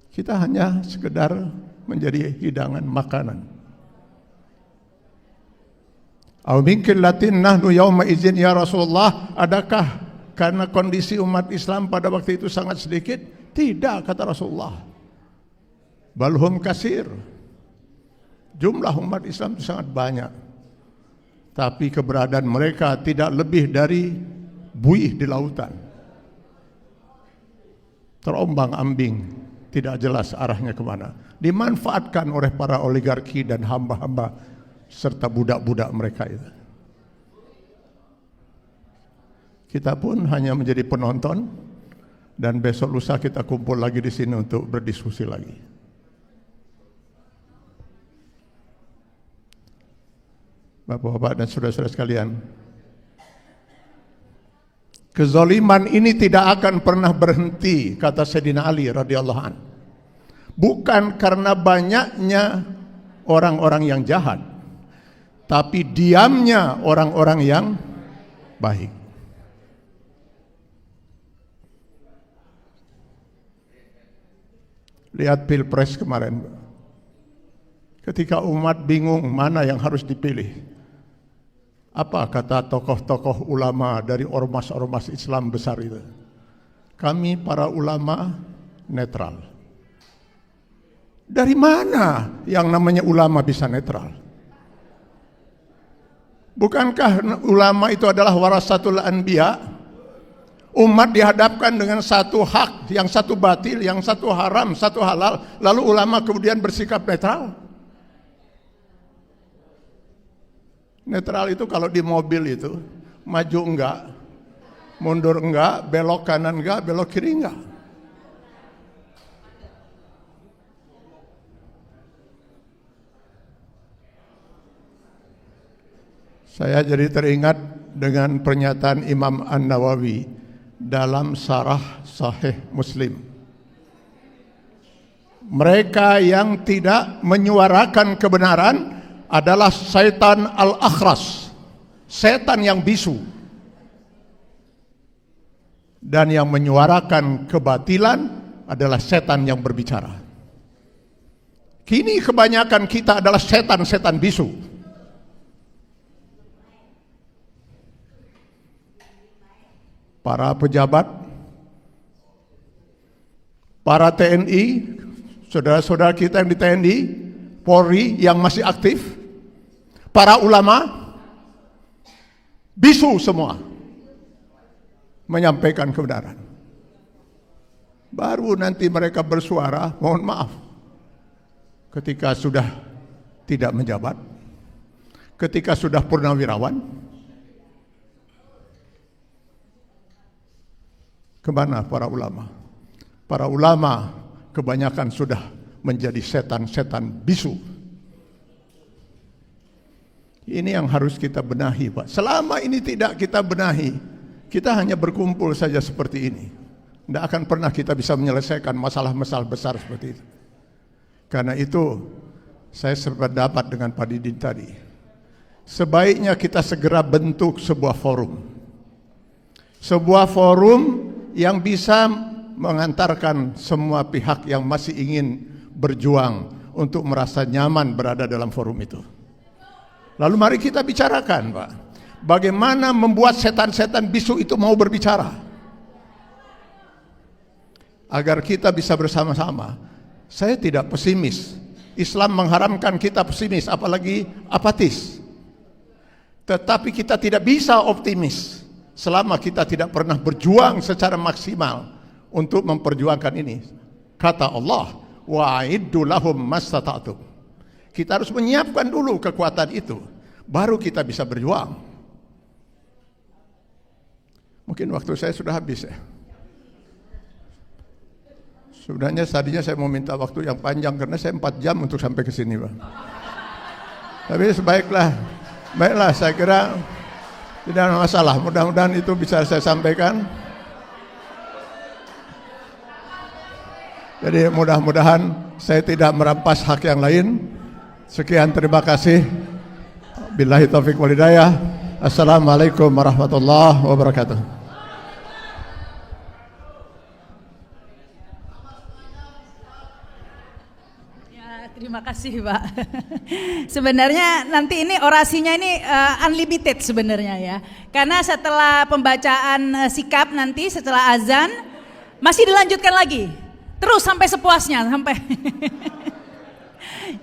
Kita hanya sekedar menjadi hidangan makanan. Aw min qillatin nahnu yauma idzin ya Rasulullah, adakah karena kondisi umat Islam pada waktu itu sangat sedikit? Tidak, kata Rasulullah. Balhum kasir. Jumlah umat Islam itu sangat banyak. Tapi keberadaan mereka tidak lebih dari buih di lautan. Terombang-ambing, tidak jelas arahnya kemana. Dimanfaatkan oleh para oligarki dan hamba-hamba serta budak-budak mereka itu. Kita pun hanya menjadi penonton, dan besok lusa kita kumpul lagi di sini untuk berdiskusi lagi. Bapak-bapak dan saudara-saudara sekalian, kezaliman ini tidak akan pernah berhenti, kata Sayyidina Ali radhiyallahu an. Bukan karena banyaknya orang-orang yang jahat, tapi diamnya orang-orang yang baik. Lihat Pilpres kemarin, ketika umat bingung mana yang harus dipilih, apa kata tokoh-tokoh ulama dari ormas-ormas Islam besar itu? Kami para ulama netral. Dari mana yang namanya ulama bisa netral? Bukankah ulama itu adalah warasatul anbiya? Umat dihadapkan dengan satu hak, yang satu batil, yang satu haram, satu halal, lalu ulama kemudian bersikap netral. Netral itu kalau di mobil itu, maju enggak, mundur enggak, belok kanan enggak, belok kiri enggak. Saya jadi teringat dengan pernyataan Imam An-Nawawi dalam Syarah Sahih Muslim. Mereka yang tidak menyuarakan kebenaran adalah setan al-akhras, setan yang bisu. Dan yang menyuarakan kebatilan adalah setan yang berbicara. Kini kebanyakan kita adalah setan-setan bisu. Para pejabat, para TNI, saudara-saudara kita yang di TNI, Polri yang masih aktif, para ulama, bisu semua menyampaikan kebenaran. Baru nanti mereka bersuara, mohon maaf, ketika sudah tidak menjabat, ketika sudah purnawirawan. Kemana para ulama? Para ulama kebanyakan sudah menjadi setan-setan bisu. Ini yang harus kita benahi, Pak. Selama ini tidak kita benahi, kita hanya berkumpul saja seperti ini. Tidak akan pernah kita bisa menyelesaikan masalah-masalah besar seperti itu. Karena itu, saya sependapat dengan Pak Didin tadi. Sebaiknya kita segera bentuk sebuah forum. Sebuah forum yang bisa mengantarkan semua pihak yang masih ingin berjuang untuk merasa nyaman berada dalam forum itu. Lalu mari kita bicarakan, Pak, bagaimana membuat setan-setan bisu itu mau berbicara, agar kita bisa bersama-sama. Saya tidak pesimis. Islam mengharamkan kita pesimis, apalagi apatis. Tetapi kita tidak bisa optimis selama kita tidak pernah berjuang secara maksimal untuk memperjuangkan ini. Kata Allah, wa'iddu lahum mastata'tum. Kita harus menyiapkan dulu kekuatan itu, baru kita bisa berjuang. Mungkin waktu saya sudah habis ya. Sebenarnya tadinya saya mau minta waktu yang panjang karena saya 4 jam untuk sampai ke sini, Pak. Tapi baiklah saya kira tidak ada masalah, mudah-mudahan itu bisa saya sampaikan. Jadi mudah-mudahan saya tidak merampas hak yang lain. Sekian, terima kasih. Billahi taufiq wal hidayah. Assalamualaikum warahmatullahi wabarakatuh. Terima kasih Pak. Sebenarnya nanti ini orasinya ini unlimited sebenarnya ya. Karena setelah pembacaan sikap nanti setelah azan masih dilanjutkan lagi. Terus sampai sepuasnya sampai.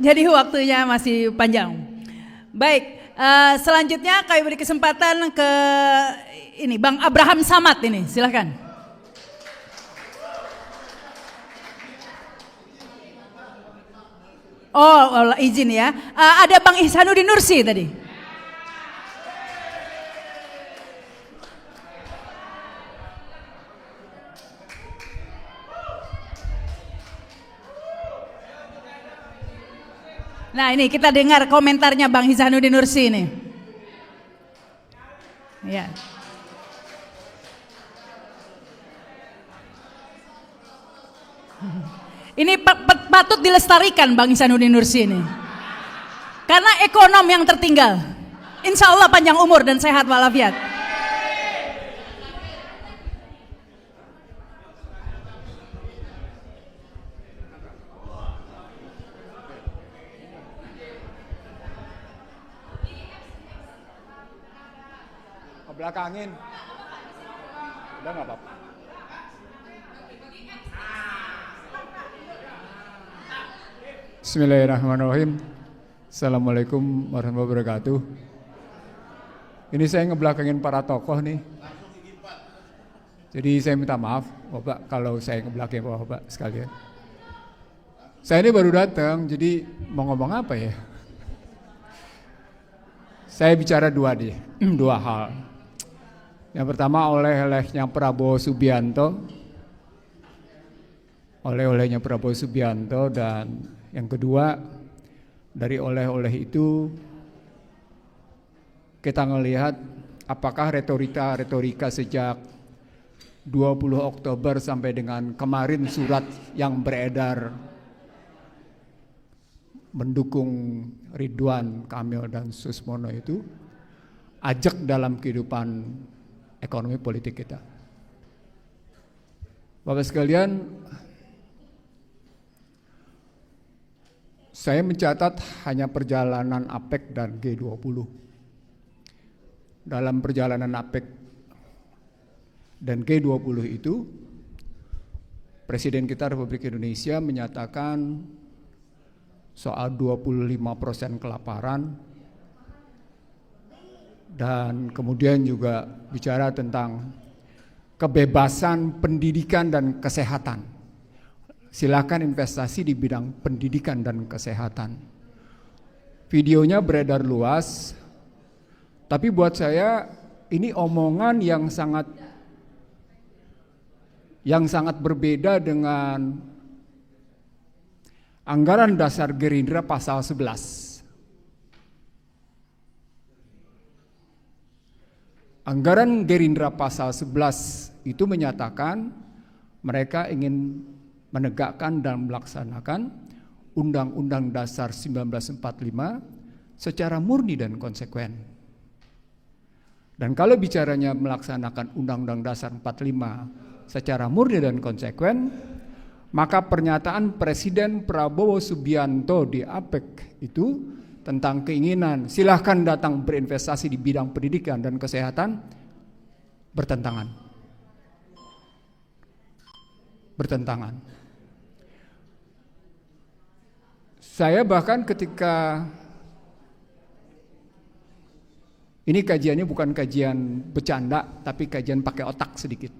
Jadi waktunya masih panjang. Baik, selanjutnya kami beri kesempatan ke ini Bang Abraham Samad ini, silakan. Oh, izin ya. Ada Bang Ihsanuddin Nursi tadi. Nah ini kita dengar komentarnya Bang Ihsanuddin Nursi ini. Ya. Ini patut dilestarikan Bang Ihsanuddin Nursi ini. Karena ekonom yang tertinggal. Insya Allah panjang umur dan sehat walafiat. Belakangin. Udah nggak apa-apa. Bismillahirrahmanirrahim. Assalamualaikum warahmatullahi wabarakatuh. Ini saya ngebelakangin para tokoh nih. Jadi saya minta maaf Bapak kalau saya ngebelakangin Bapak sekalian. Saya ini baru datang, jadi mau ngomong apa ya? Saya bicara dua hal. Yang pertama oleh-olehnya Prabowo Subianto, oleh-olehnya Prabowo Subianto, dan yang kedua dari oleh-oleh itu kita ngelihat apakah retorika sejak 20 Oktober sampai dengan kemarin surat yang beredar mendukung Ridwan Kamil dan Susmono itu ajak dalam kehidupan ekonomi politik kita. Bapak sekalian, saya mencatat hanya perjalanan APEC dan G20. Dalam perjalanan APEC dan G20 itu, Presiden kita Republik Indonesia menyatakan soal 25% kelaparan, dan kemudian juga bicara tentang kebebasan pendidikan dan kesehatan. Silakan investasi di bidang pendidikan dan kesehatan. Videonya beredar luas, tapi buat saya ini omongan yang sangat berbeda dengan anggaran dasar Gerindra pasal 11. Anggaran Gerindra pasal 11 itu menyatakan mereka ingin menegakkan dan melaksanakan Undang-Undang Dasar 1945 secara murni dan konsekuen. Dan kalau bicaranya melaksanakan Undang-Undang Dasar 45 secara murni dan konsekuen, maka pernyataan Presiden Prabowo Subianto di APEC itu tentang keinginan silahkan datang berinvestasi di bidang pendidikan dan kesehatan bertentangan. Saya bahkan ketika ini kajiannya bukan kajian bercanda, tapi kajian pakai otak sedikit.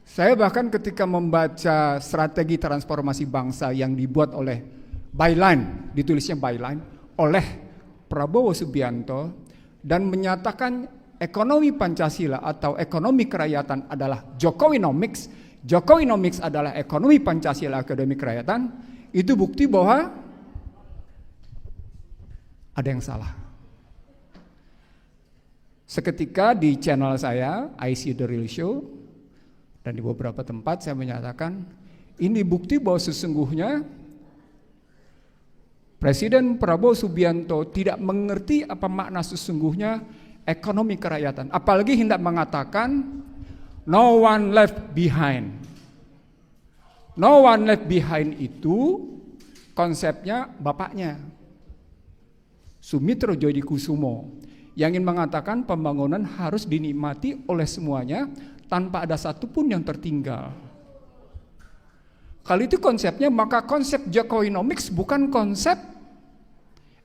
Saya bahkan ketika membaca strategi transformasi bangsa yang dibuat oleh Byline, ditulisnya Byline oleh Prabowo Subianto dan menyatakan ekonomi Pancasila atau ekonomi kerakyatan adalah Jokowinomics. Jokowinomics adalah ekonomi Pancasila, ekonomi kerakyatan. Itu bukti bahwa ada yang salah. Seketika di channel saya, I See The Real Show, dan di beberapa tempat saya menyatakan ini bukti bahwa sesungguhnya Presiden Prabowo Subianto tidak mengerti apa makna sesungguhnya ekonomi kerakyatan. Apalagi hendak mengatakan no one left behind. No one left behind itu konsepnya bapaknya, Sumitro Djodikusumo, yang ingin mengatakan pembangunan harus dinikmati oleh semuanya tanpa ada satupun yang tertinggal. Kalau itu konsepnya, maka konsep Jokowinomics bukan konsep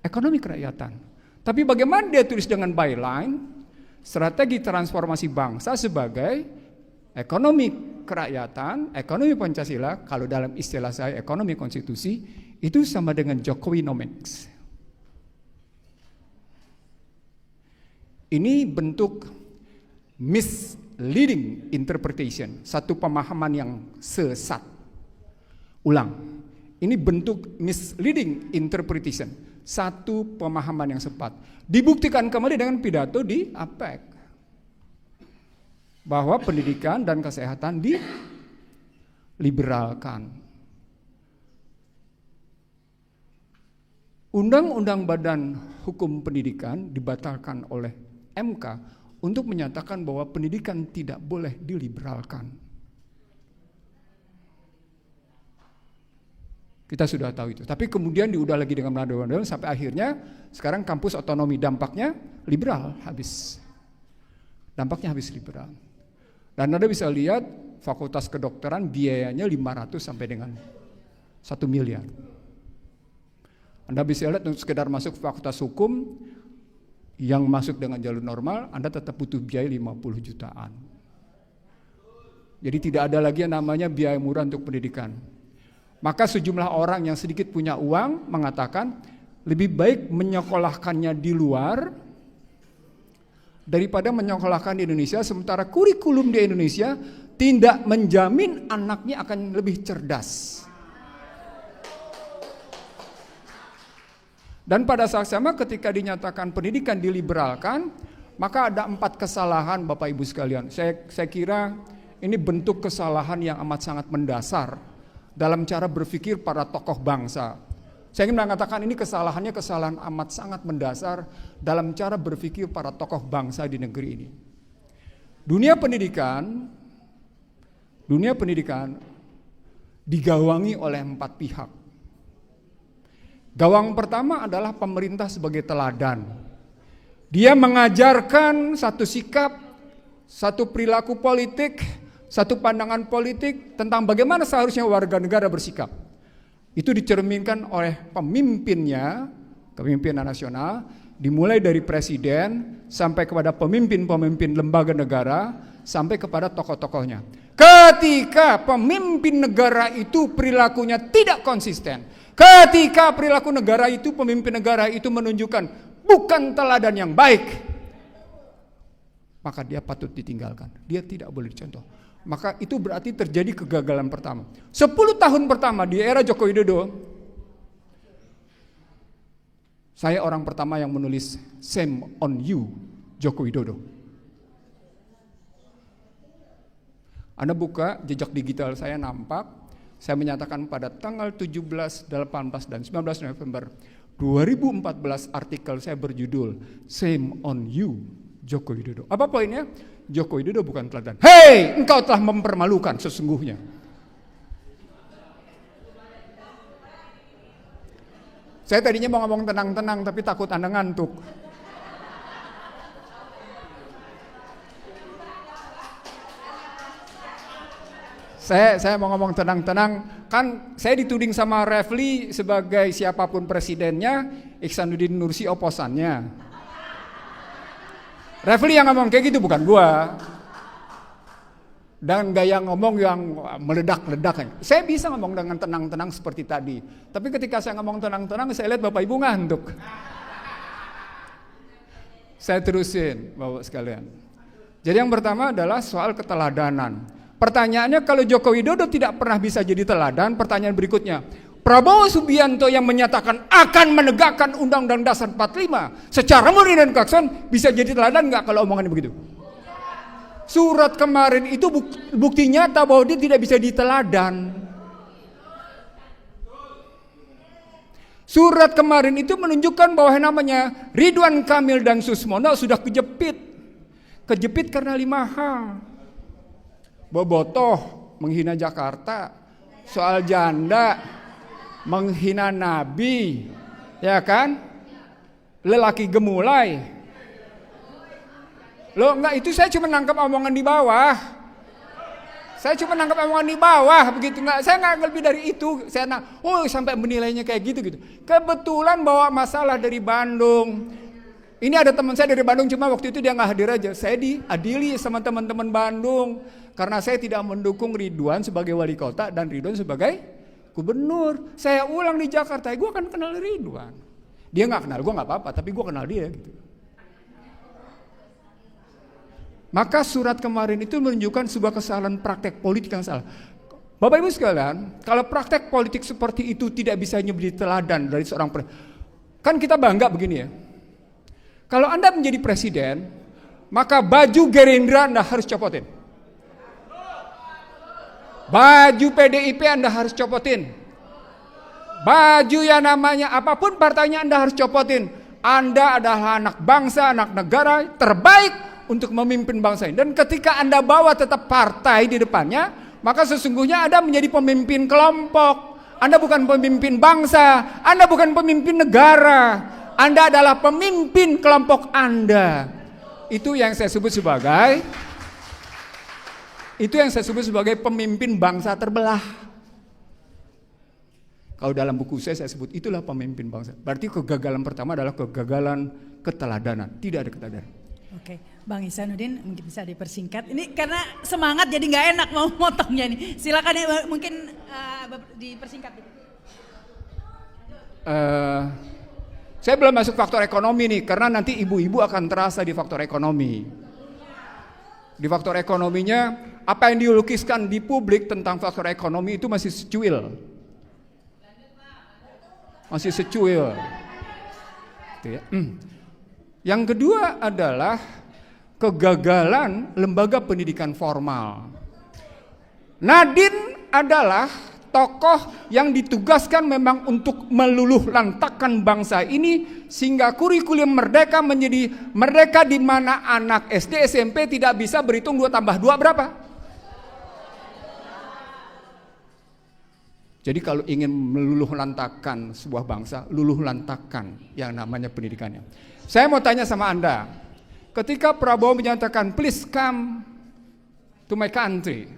ekonomi kerakyatan. Tapi bagaimana dia tulis dengan byline, strategi transformasi bangsa sebagai ekonomi kerakyatan, ekonomi Pancasila, kalau dalam istilah saya ekonomi konstitusi, itu sama dengan Jokowinomics. Ini bentuk misleading interpretation, satu pemahaman yang sesat. Ulang, ini bentuk misleading interpretation, satu pemahaman yang sesat. Dibuktikan kembali dengan pidato di APEC, bahwa pendidikan dan kesehatan diliberalkan. Undang-undang Badan Hukum Pendidikan dibatalkan oleh MK untuk menyatakan bahwa pendidikan tidak boleh diliberalkan. Kita sudah tahu itu. Tapi kemudian diudah lagi dengan undang-undang sampai akhirnya sekarang kampus otonomi, dampaknya liberal habis. Dampaknya habis liberal. Dan Anda bisa lihat fakultas kedokteran biayanya 500 sampai dengan 1 miliar. Anda bisa lihat untuk sekedar masuk fakultas hukum yang masuk dengan jalur normal, Anda tetap butuh biaya 50 jutaan. Jadi tidak ada lagi yang namanya biaya murah untuk pendidikan. Maka sejumlah orang yang sedikit punya uang mengatakan lebih baik menyekolahkannya di luar daripada menyekolahkan di Indonesia, sementara kurikulum di Indonesia tidak menjamin anaknya akan lebih cerdas. Dan pada saat sama ketika dinyatakan pendidikan diliberalkan, maka ada 4 kesalahan Bapak Ibu sekalian. Saya kira ini bentuk kesalahan yang amat sangat mendasar dalam cara berpikir para tokoh bangsa. Saya ingin mengatakan ini kesalahannya kesalahan amat sangat mendasar dalam cara berpikir para tokoh bangsa di negeri ini. Dunia pendidikan digawangi oleh 4 pihak. Gawang pertama adalah pemerintah sebagai teladan. Dia mengajarkan satu sikap, satu perilaku politik, satu pandangan politik tentang bagaimana seharusnya warga negara bersikap. Itu dicerminkan oleh pemimpinnya, kepemimpinan nasional, dimulai dari presiden sampai kepada pemimpin-pemimpin lembaga negara, sampai kepada tokoh-tokohnya. Ketika pemimpin negara itu perilakunya tidak konsisten, ketika perilaku negara itu, pemimpin negara itu menunjukkan bukan teladan yang baik, maka dia patut ditinggalkan. Dia tidak boleh dicontoh. Maka itu berarti terjadi kegagalan pertama. 10 tahun pertama di era Joko Widodo, saya orang pertama yang menulis "Shame on you, Joko Widodo". Anda buka jejak digital saya, nampak saya menyatakan pada tanggal 17, 18, dan 19 November 2014 artikel saya berjudul "Shame on you, Joko Widodo". Apa poinnya? Joko Widodo bukan teladan. Hei, engkau telah mempermalukan sesungguhnya. Saya tadinya mau ngomong tenang-tenang, tapi takut Anda ngantuk. Saya mau ngomong tenang-tenang, kan saya dituding sama Refli sebagai siapapun presidennya, Ihsanuddin Nursi oposannya. Refli yang ngomong kayak gitu, bukan gua. Dan gaya ngomong yang meledak-ledak. Saya bisa ngomong dengan tenang-tenang seperti tadi. Tapi ketika saya ngomong tenang-tenang, saya lihat Bapak Ibu ngantuk. Saya terusin, Bapak sekalian. Jadi yang pertama adalah soal keteladanan. Pertanyaannya, kalau Joko Widodo tidak pernah bisa jadi teladan, pertanyaan berikutnya, Prabowo Subianto yang menyatakan akan menegakkan Undang-Undang Dasar 45 secara murni dan konsekuen bisa jadi teladan nggak kalau omongannya begitu? Surat kemarin itu bukti nyata bahwa dia tidak bisa diteladan. Surat kemarin itu menunjukkan bahwa yang namanya Ridwan Kamil dan Susmono sudah kejepit. Kejepit karena 5 hal. Bobotoh, menghina Jakarta, soal janda, menghina nabi, ya kan? Lelaki gemulai. Loh enggak, itu saya cuma nangkap omongan di bawah. Begitu, enggak, saya enggak lebih dari itu. Sampai menilainya kayak gitu. Kebetulan bawa masalah dari Bandung. Ini ada teman saya dari Bandung, cuma waktu itu dia nggak hadir aja. Saya diadili sama teman-teman Bandung karena saya tidak mendukung Ridwan sebagai wali kota dan Ridwan sebagai gubernur. Saya ulang di Jakarta, gue akan kenal Ridwan. Dia nggak kenal gue nggak apa-apa, tapi gue kenal dia gitu. Maka surat kemarin itu menunjukkan sebuah kesalahan praktek politik yang salah. Bapak Ibu sekalian, kalau praktek politik seperti itu tidak bisa menjadi teladan dari seorang kan kita bangga begini ya. Kalau Anda menjadi presiden, maka baju Gerindra Anda harus copotin. Baju PDIP Anda harus copotin. Baju yang namanya apapun partainya Anda harus copotin. Anda adalah anak bangsa, anak negara terbaik untuk memimpin bangsa ini. Dan ketika Anda bawa tetap partai di depannya, maka sesungguhnya Anda menjadi pemimpin kelompok. Anda bukan pemimpin bangsa, Anda bukan pemimpin negara. Anda adalah pemimpin kelompok Anda. Itu yang saya sebut sebagai pemimpin bangsa terbelah. Kalau dalam buku saya sebut itulah pemimpin bangsa. Berarti kegagalan pertama adalah kegagalan keteladanan. Tidak ada keteladanan. Oke, Bang Ihsanuddin mungkin bisa dipersingkat. Ini karena semangat jadi nggak enak mau motongnya nih. Silakan ya, mungkin dipersingkat. Saya belum masuk faktor ekonomi nih, karena nanti ibu-ibu akan terasa di faktor ekonomi. Di faktor ekonominya, apa yang dilukiskan di publik tentang faktor ekonomi itu masih secuil. Gitu ya. Yang kedua adalah kegagalan lembaga pendidikan formal. Nadine adalah tokoh yang ditugaskan memang untuk meluluh lantakkan bangsa ini sehingga kurikulum merdeka menjadi merdeka di mana anak SD SMP tidak bisa berhitung 2 tambah 2 berapa? Jadi kalau ingin meluluh lantakkan sebuah bangsa, luluh lantakkan yang namanya pendidikannya. Saya mau tanya sama Anda, ketika Prabowo menyatakan please come to my country,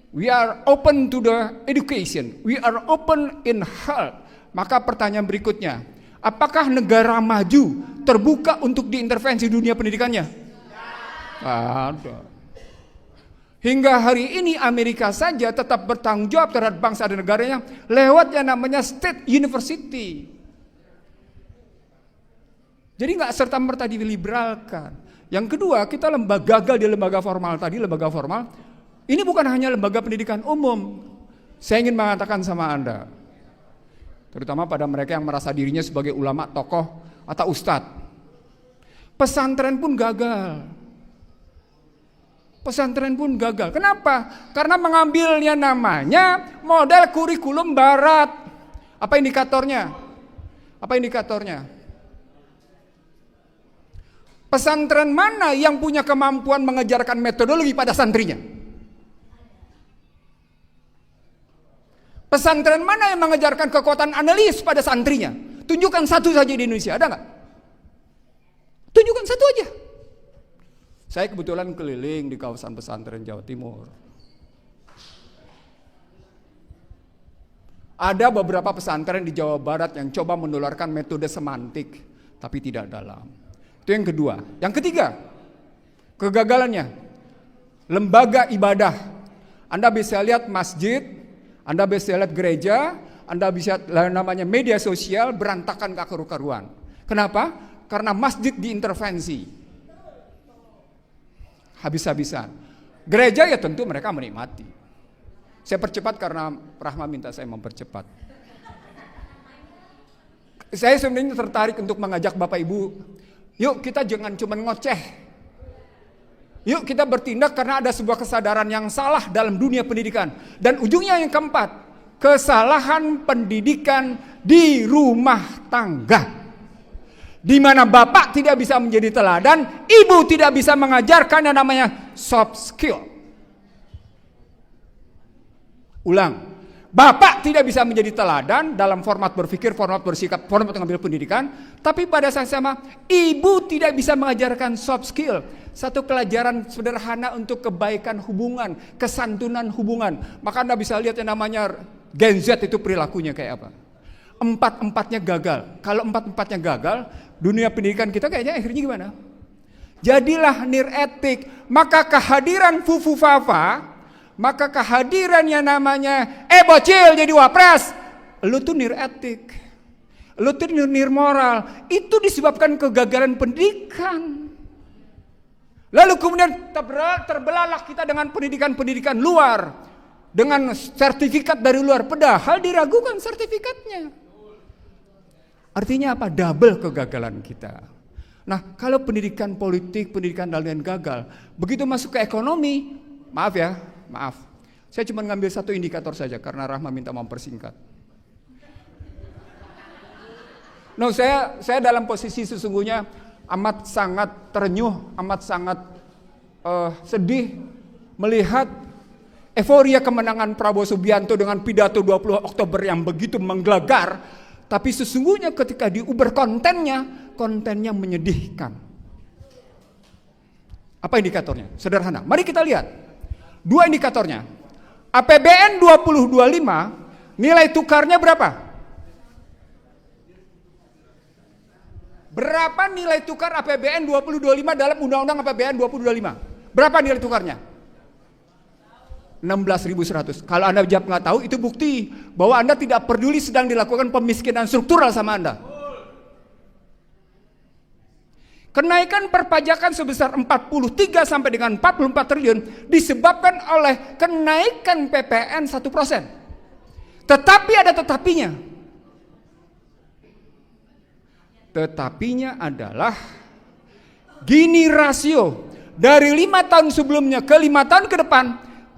we are open to the education, we are open in health. Maka pertanyaan berikutnya, apakah negara maju terbuka untuk diintervensi dunia pendidikannya? Ada. Hingga hari ini Amerika saja tetap bertanggung jawab terhadap bangsa dan negaranya lewat yang namanya state university. Jadi nggak serta-merta diliberalkan. Yang kedua, kita gagal di lembaga formal tadi, lembaga formal. Ini bukan hanya lembaga pendidikan umum. Saya ingin mengatakan sama Anda, terutama pada mereka yang merasa dirinya sebagai ulama, tokoh, atau ustadz. Pesantren pun gagal. Kenapa? Karena mengambilnya namanya model kurikulum barat. Apa indikatornya? Pesantren mana yang punya kemampuan mengajarkan metodologi pada santrinya? Pesantren mana yang mengajarkan kekuatan analis pada santrinya? Tunjukkan satu saja di Indonesia, ada nggak? Tunjukkan satu aja. Saya kebetulan keliling di kawasan pesantren Jawa Timur. Ada beberapa pesantren di Jawa Barat yang coba menularkan metode semantik, tapi tidak dalam. Itu yang kedua. Yang ketiga, kegagalannya, lembaga ibadah. Anda bisa lihat masjid, Anda bisa lihat gereja, Anda bisa lihat namanya media sosial berantakan karu-karuan. Kenapa? Karena masjid diintervensi. Habis-habisan. Gereja ya tentu mereka menikmati. Saya percepat karena Rahma minta saya mempercepat. Saya sebenarnya tertarik untuk mengajak Bapak Ibu, yuk kita jangan cuma ngoceh. Yuk kita bertindak karena ada sebuah kesadaran yang salah dalam dunia pendidikan. Dan ujungnya yang keempat, kesalahan pendidikan di rumah tangga. Di mana bapak tidak bisa menjadi teladan, ibu tidak bisa mengajarkan yang namanya soft skill. Ulang, Bapak tidak bisa menjadi teladan dalam format berpikir, format bersikap, format mengambil pendidikan. Tapi pada saat sama, ibu tidak bisa mengajarkan soft skill. Satu pelajaran sederhana untuk kebaikan hubungan, kesantunan hubungan. Maka Anda bisa lihat yang namanya Gen Z itu perilakunya kayak apa. Empat-empatnya gagal. Kalau empat-empatnya gagal, dunia pendidikan kita kayaknya akhirnya gimana? Jadilah niretik. Maka kehadiran Fufu Fafa, maka kehadiran yang namanya bocil jadi wapres, lu tuh niretik, lu tuh nirmoral. Itu disebabkan kegagalan pendidikan. Lalu kemudian terbelalah kita dengan pendidikan luar, dengan sertifikat dari luar, padahal diragukan sertifikatnya. Artinya apa? Double kegagalan kita. Nah, kalau pendidikan politik, pendidikan lain gagal, begitu masuk ke ekonomi, maaf, saya cuma ngambil satu indikator saja karena Rahma minta mempersingkat. No, saya dalam posisi sesungguhnya amat sangat terenyuh, amat sangat sedih melihat euforia kemenangan Prabowo Subianto dengan pidato 20 Oktober yang begitu menggelegar, tapi sesungguhnya ketika diuber kontennya menyedihkan. Apa indikatornya? Sederhana. Mari kita lihat. Dua indikatornya. APBN 2025 nilai tukarnya berapa? Berapa nilai tukar APBN 2025 dalam Undang-Undang APBN 2025? Berapa nilai tukarnya? 16.100. Kalau Anda jawab nggak tahu, itu bukti bahwa Anda tidak peduli sedang dilakukan pemiskinan struktural sama Anda. Kenaikan perpajakan sebesar 43 sampai dengan 44 triliun disebabkan oleh kenaikan PPN 1%. Tetapi ada tetapinya. Tetapinya adalah Gini rasio dari 5 tahun sebelumnya ke 5 tahun ke depan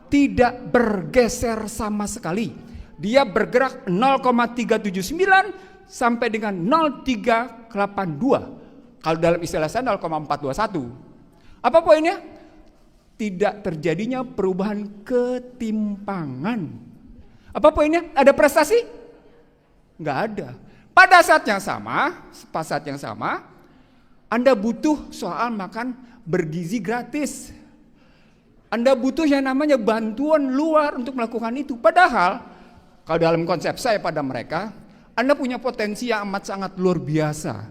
tidak bergeser sama sekali. Dia bergerak 0,379 sampai dengan 0,382. Kalau dalam istilah saya 0,421. Apa poinnya? Tidak terjadinya perubahan ketimpangan. Apa poinnya? Ada prestasi? Nggak ada. Pada saat yang sama, Anda butuh soal makan bergizi gratis. Anda butuh yang namanya bantuan luar untuk melakukan itu. Padahal, kalau dalam konsep saya pada mereka, Anda punya potensi yang amat sangat luar biasa.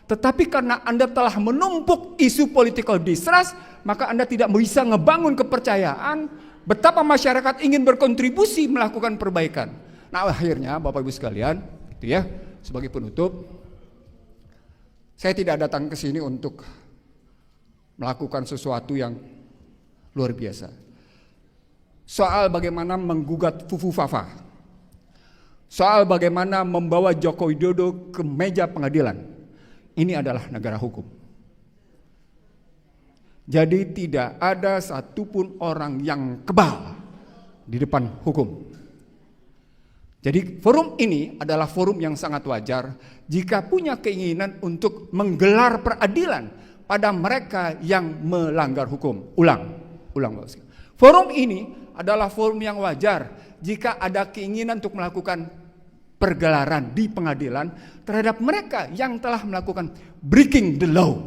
Tetapi karena Anda telah menumpuk isu political distrust, maka Anda tidak bisa ngebangun kepercayaan betapa masyarakat ingin berkontribusi melakukan perbaikan. Nah, akhirnya Bapak Ibu sekalian, itu ya, sebagai penutup, saya tidak datang ke sini untuk melakukan sesuatu yang luar biasa. Soal bagaimana menggugat Fufu Fafa, soal bagaimana membawa Joko Widodo ke meja pengadilan, ini adalah negara hukum. Jadi tidak ada satupun orang yang kebal di depan hukum. Jadi forum ini adalah forum yang sangat wajar jika punya keinginan untuk menggelar peradilan pada mereka yang melanggar hukum. Ulang. Forum ini adalah forum yang wajar jika ada keinginan untuk melakukan pergelaran di pengadilan terhadap mereka yang telah melakukan breaking the law,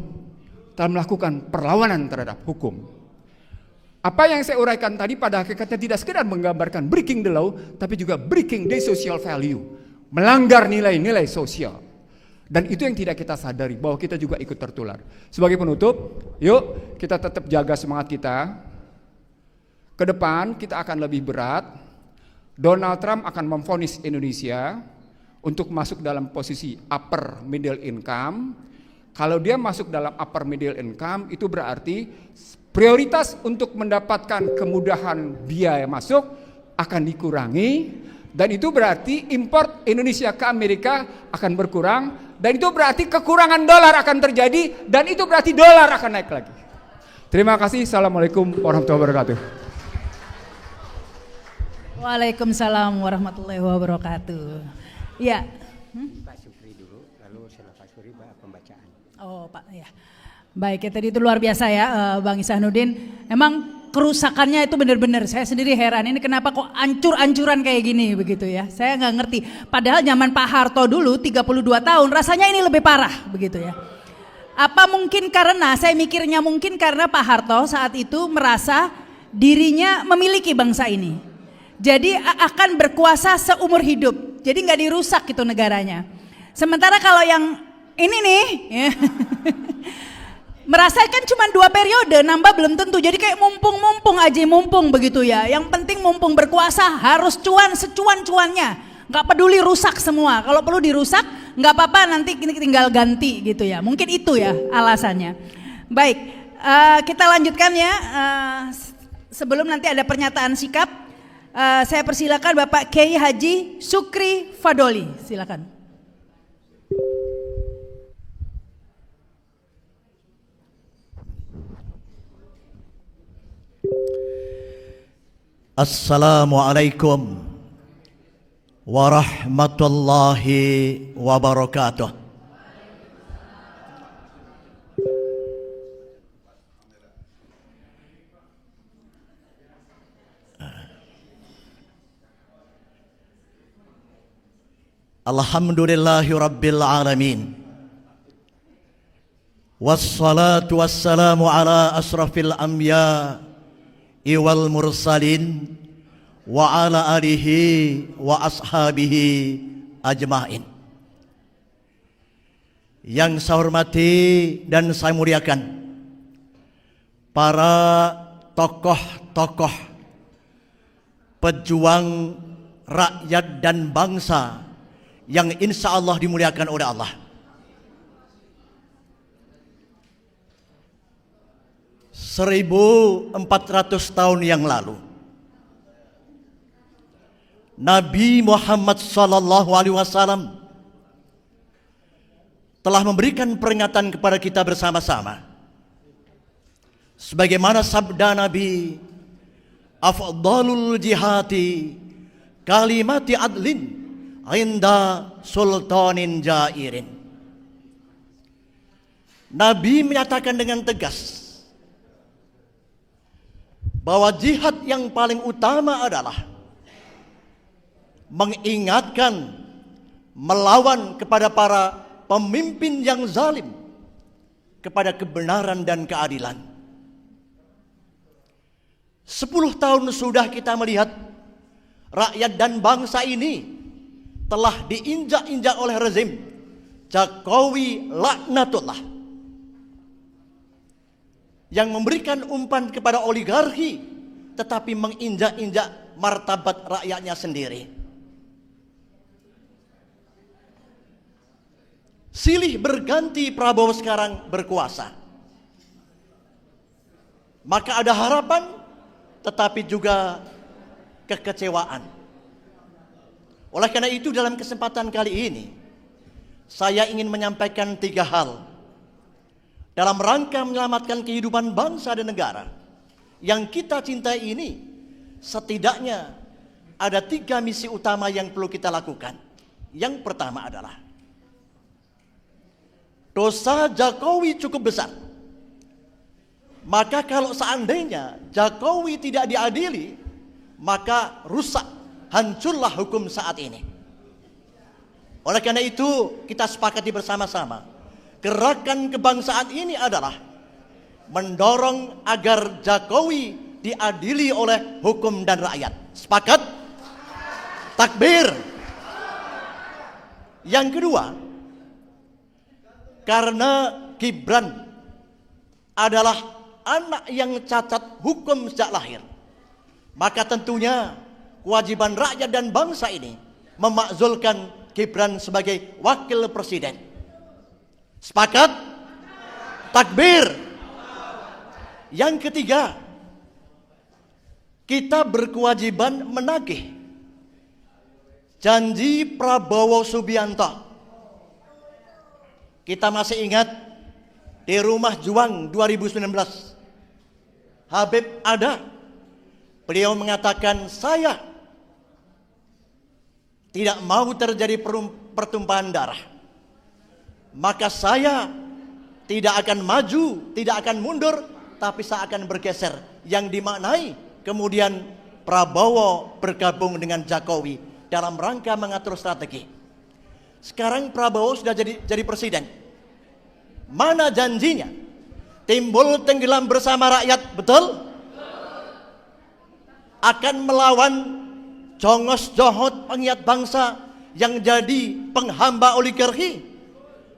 telah melakukan perlawanan terhadap hukum. Apa yang saya uraikan tadi pada hakikatnya tidak sekedar menggambarkan breaking the law, tapi juga breaking the social value, melanggar nilai-nilai sosial. Dan itu yang tidak kita sadari, bahwa kita juga ikut tertular. Sebagai penutup, yuk kita tetap jaga semangat kita. Ke depan kita akan lebih berat. Donald Trump akan memvonis Indonesia untuk masuk dalam posisi upper middle income. Kalau dia masuk dalam upper middle income, itu berarti prioritas untuk mendapatkan kemudahan biaya masuk akan dikurangi, dan itu berarti import Indonesia ke Amerika akan berkurang, dan itu berarti kekurangan dolar akan terjadi, dan itu berarti dolar akan naik lagi. Terima kasih. Assalamualaikum warahmatullahi wabarakatuh. Waalaikumsalam warahmatullahi wabarakatuh. Ya. Pak Supri dulu, lalu setelah Pak Supri pembacaan. Oh Pak, ya. Baik, ya tadi itu luar biasa ya Bang Ihsanuddin. Emang kerusakannya itu benar-benar saya sendiri heran, ini kenapa kok ancur-ancuran kayak gini begitu ya. Saya nggak ngerti. Padahal zaman Pak Harto dulu 32 tahun rasanya ini lebih parah begitu ya. Apa mungkin karena saya mikirnya mungkin karena Pak Harto saat itu merasa dirinya memiliki bangsa ini. Jadi akan berkuasa seumur hidup. Jadi nggak dirusak gitu negaranya. Sementara kalau yang ini nih ya, merasakan cuma 2 periode, nambah belum tentu. Jadi kayak mumpung aja, mumpung begitu ya. Yang penting mumpung berkuasa harus cuan secuan-cuannya. Nggak peduli rusak semua. Kalau perlu dirusak nggak apa-apa, nanti tinggal ganti gitu ya. Mungkin itu ya alasannya. Baik, kita lanjutkan ya. Sebelum nanti ada pernyataan sikap, saya persilakan Bapak Kiai Haji Sukri Fadoli, silakan. Assalamualaikum warahmatullahi wabarakatuh. Alhamdulillahi rabbil alamin. Wassalatu wassalamu ala asrafil anbiya wal mursalin wa ala alihi wa ashabihi ajmain. Yang saya hormati dan saya muliakan para tokoh-tokoh pejuang rakyat dan bangsa yang insya Allah dimuliakan oleh Allah. Seribu 1400 tahun yang lalu Nabi Muhammad SAW telah memberikan peringatan kepada kita bersama-sama. Sebagaimana sabda Nabi, afdalul jihati kalimati adlin inda sultanin jairin. Nabi menyatakan dengan tegas bahwa jihad yang paling utama adalah mengingatkan, melawan kepada para pemimpin yang zalim, kepada kebenaran dan keadilan. 10 tahun sudah kita melihat rakyat dan bangsa ini telah diinjak-injak oleh rezim Jokowi laknatullah, yang memberikan umpan kepada oligarki tetapi menginjak-injak martabat rakyatnya sendiri. Silih berganti Prabowo sekarang berkuasa, maka ada harapan tetapi juga kekecewaan. Oleh karena itu dalam kesempatan kali ini saya ingin menyampaikan 3 hal dalam rangka menyelamatkan kehidupan bangsa dan negara yang kita cintai ini. Setidaknya ada 3 misi utama yang perlu kita lakukan. Yang pertama adalah dosa Jokowi cukup besar. Maka kalau seandainya Jokowi tidak diadili, maka rusak, hancurlah hukum saat ini. Oleh karena itu kita sepakati bersama-sama, gerakan kebangsaan ini adalah mendorong agar Jokowi diadili oleh hukum dan rakyat. Sepakat? Takbir. Yang kedua, karena Gibran adalah anak yang cacat hukum sejak lahir, maka tentunya kewajiban rakyat dan bangsa ini memakzulkan Gibran sebagai wakil presiden. Sepakat? Takbir. Yang ketiga, kita berkewajiban menagih janji Prabowo Subianto. Kita masih ingat di Rumah Juang 2019, Habib ada, beliau mengatakan, saya tidak mau terjadi pertumpahan darah, maka saya tidak akan maju, tidak akan mundur, tapi saya akan bergeser yang dimaknai kemudian Prabowo bergabung dengan Jokowi dalam rangka mengatur strategi. Sekarang Prabowo sudah jadi presiden. Mana janjinya? Timbul tenggelam bersama rakyat, betul? Akan melawan jongos johot pengiat bangsa yang jadi penghamba oligarki.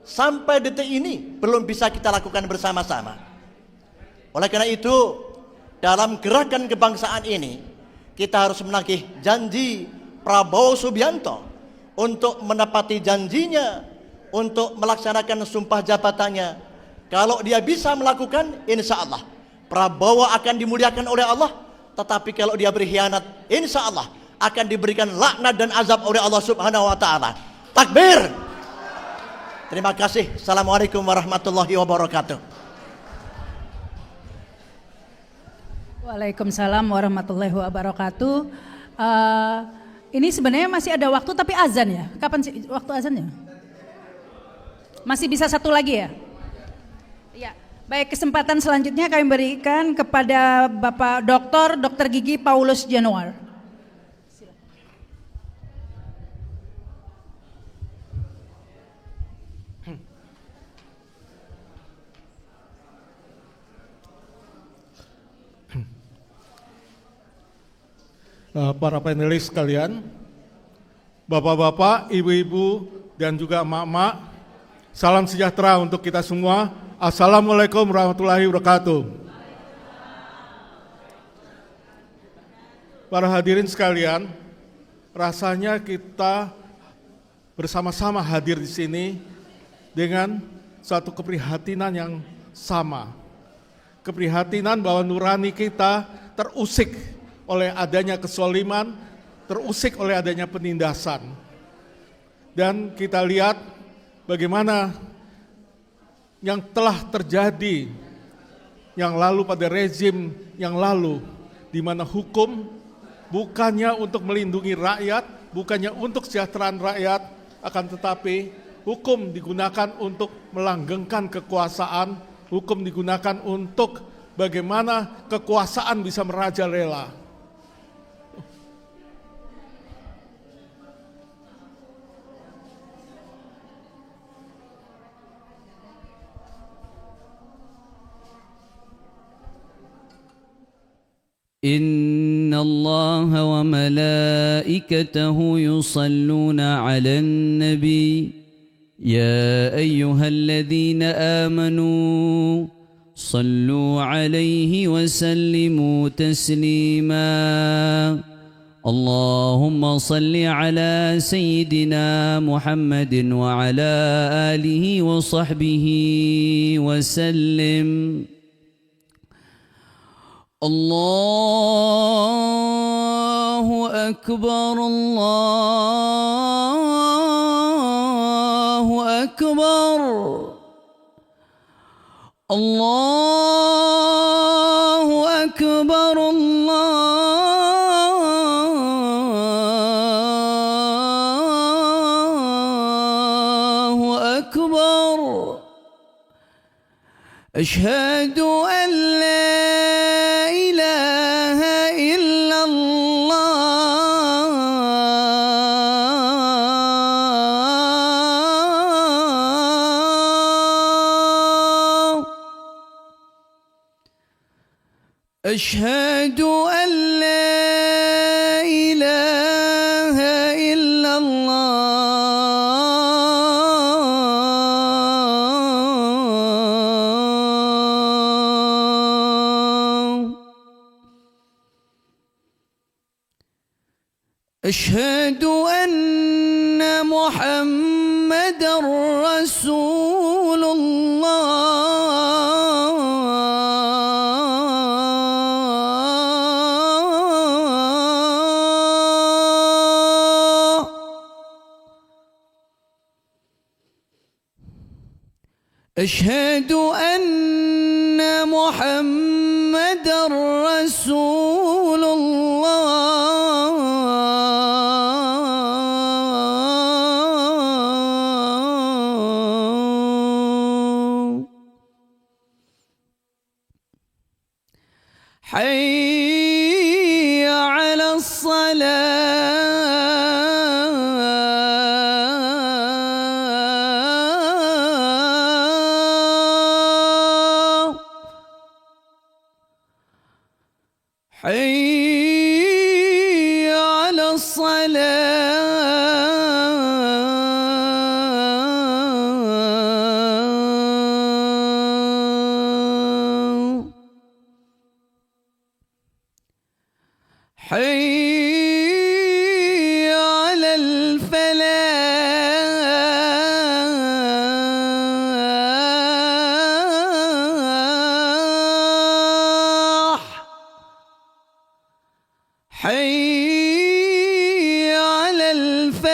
Sampai detik ini belum bisa kita lakukan bersama-sama. Oleh karena itu, dalam gerakan kebangsaan ini kita harus menagih janji Prabowo Subianto untuk menepati janjinya, untuk melaksanakan sumpah jabatannya. Kalau dia bisa melakukan, insya Allah Prabowo akan dimuliakan oleh Allah. Tetapi kalau dia berkhianat, insya Allah akan diberikan laknat dan azab oleh Allah Subhanahu wa Ta'ala. Takbir. Terima kasih. Assalamualaikum warahmatullahi wabarakatuh. Waalaikumsalam warahmatullahi wabarakatuh. Ini sebenarnya masih ada waktu, tapi azan ya? Kapan sih waktu azannya? Masih bisa satu lagi ya? Ya. Baik, kesempatan selanjutnya kami berikan kepada Bapak Dr. Gigi Paulus Januar. Para panelis sekalian, bapak-bapak, ibu-ibu, dan juga emak-emak, salam sejahtera untuk kita semua. Assalamualaikum warahmatullahi wabarakatuh. Para hadirin sekalian, rasanya kita bersama-sama hadir di sini dengan suatu keprihatinan yang sama. Keprihatinan bahwa nurani kita terusik oleh adanya kesoliman, terusik oleh adanya penindasan. Dan kita lihat bagaimana yang telah terjadi yang lalu pada rezim yang lalu, di mana hukum bukannya untuk melindungi rakyat, bukannya untuk kesejahteraan rakyat, akan tetapi hukum digunakan untuk melanggengkan kekuasaan, hukum digunakan untuk bagaimana kekuasaan bisa merajalela. إن الله وملائكته يصلون على النبي يا أيها الذين آمنوا صلوا عليه وسلموا تسليما اللهم صل على سيدنا محمد وعلى آله وصحبه وسلم الله أكبر الله أكبر الله أكبر الله أكبر أشهد أن لا أشهد أن لا إله إلا الله أشهد أن محمدًا رسول الله أشهد أن محمدًا رسول الله حي على الصلاة حي على الصلاة حي على الفلاح حي على الفلاح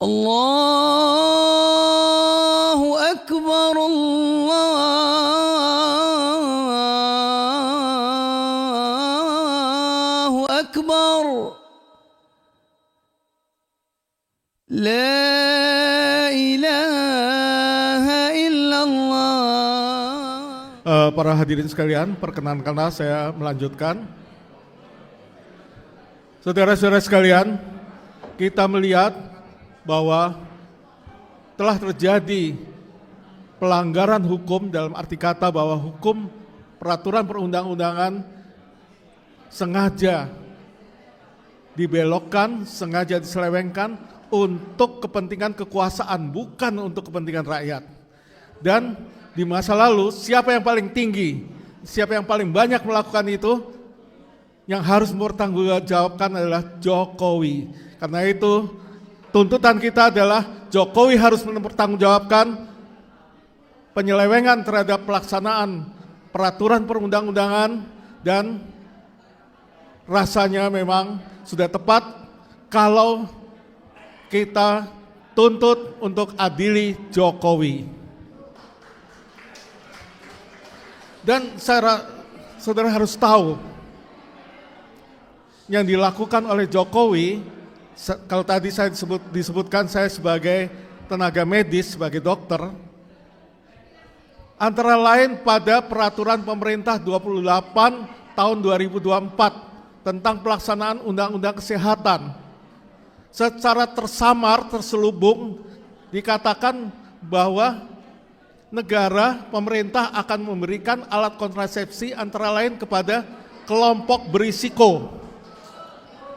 الله أكبر الله أكبر لا إله إلا الله. Para hadirin sekalian, perkenankanlah saya melanjutkan. Saudara-saudara sekalian, kita melihat bahwa telah terjadi pelanggaran hukum dalam arti kata bahwa hukum peraturan perundang-undangan sengaja dibelokkan, sengaja diselewengkan untuk kepentingan kekuasaan, bukan untuk kepentingan rakyat. Dan di masa lalu siapa yang paling tinggi, siapa yang paling banyak melakukan itu, yang harus mempertanggungjawabkan adalah Jokowi. Karena itu tuntutan kita adalah Jokowi harus mempertanggungjawabkan penyelewengan terhadap pelaksanaan peraturan perundang-undangan, dan rasanya memang sudah tepat kalau kita tuntut untuk adili Jokowi. Dan saudara harus tahu yang dilakukan oleh Jokowi. Kalau tadi saya disebutkan saya sebagai tenaga medis, sebagai dokter, antara lain pada peraturan pemerintah 28 tahun 2024 tentang pelaksanaan Undang-Undang Kesehatan. Secara tersamar, terselubung dikatakan bahwa negara, pemerintah akan memberikan alat kontrasepsi antara lain kepada kelompok berisiko.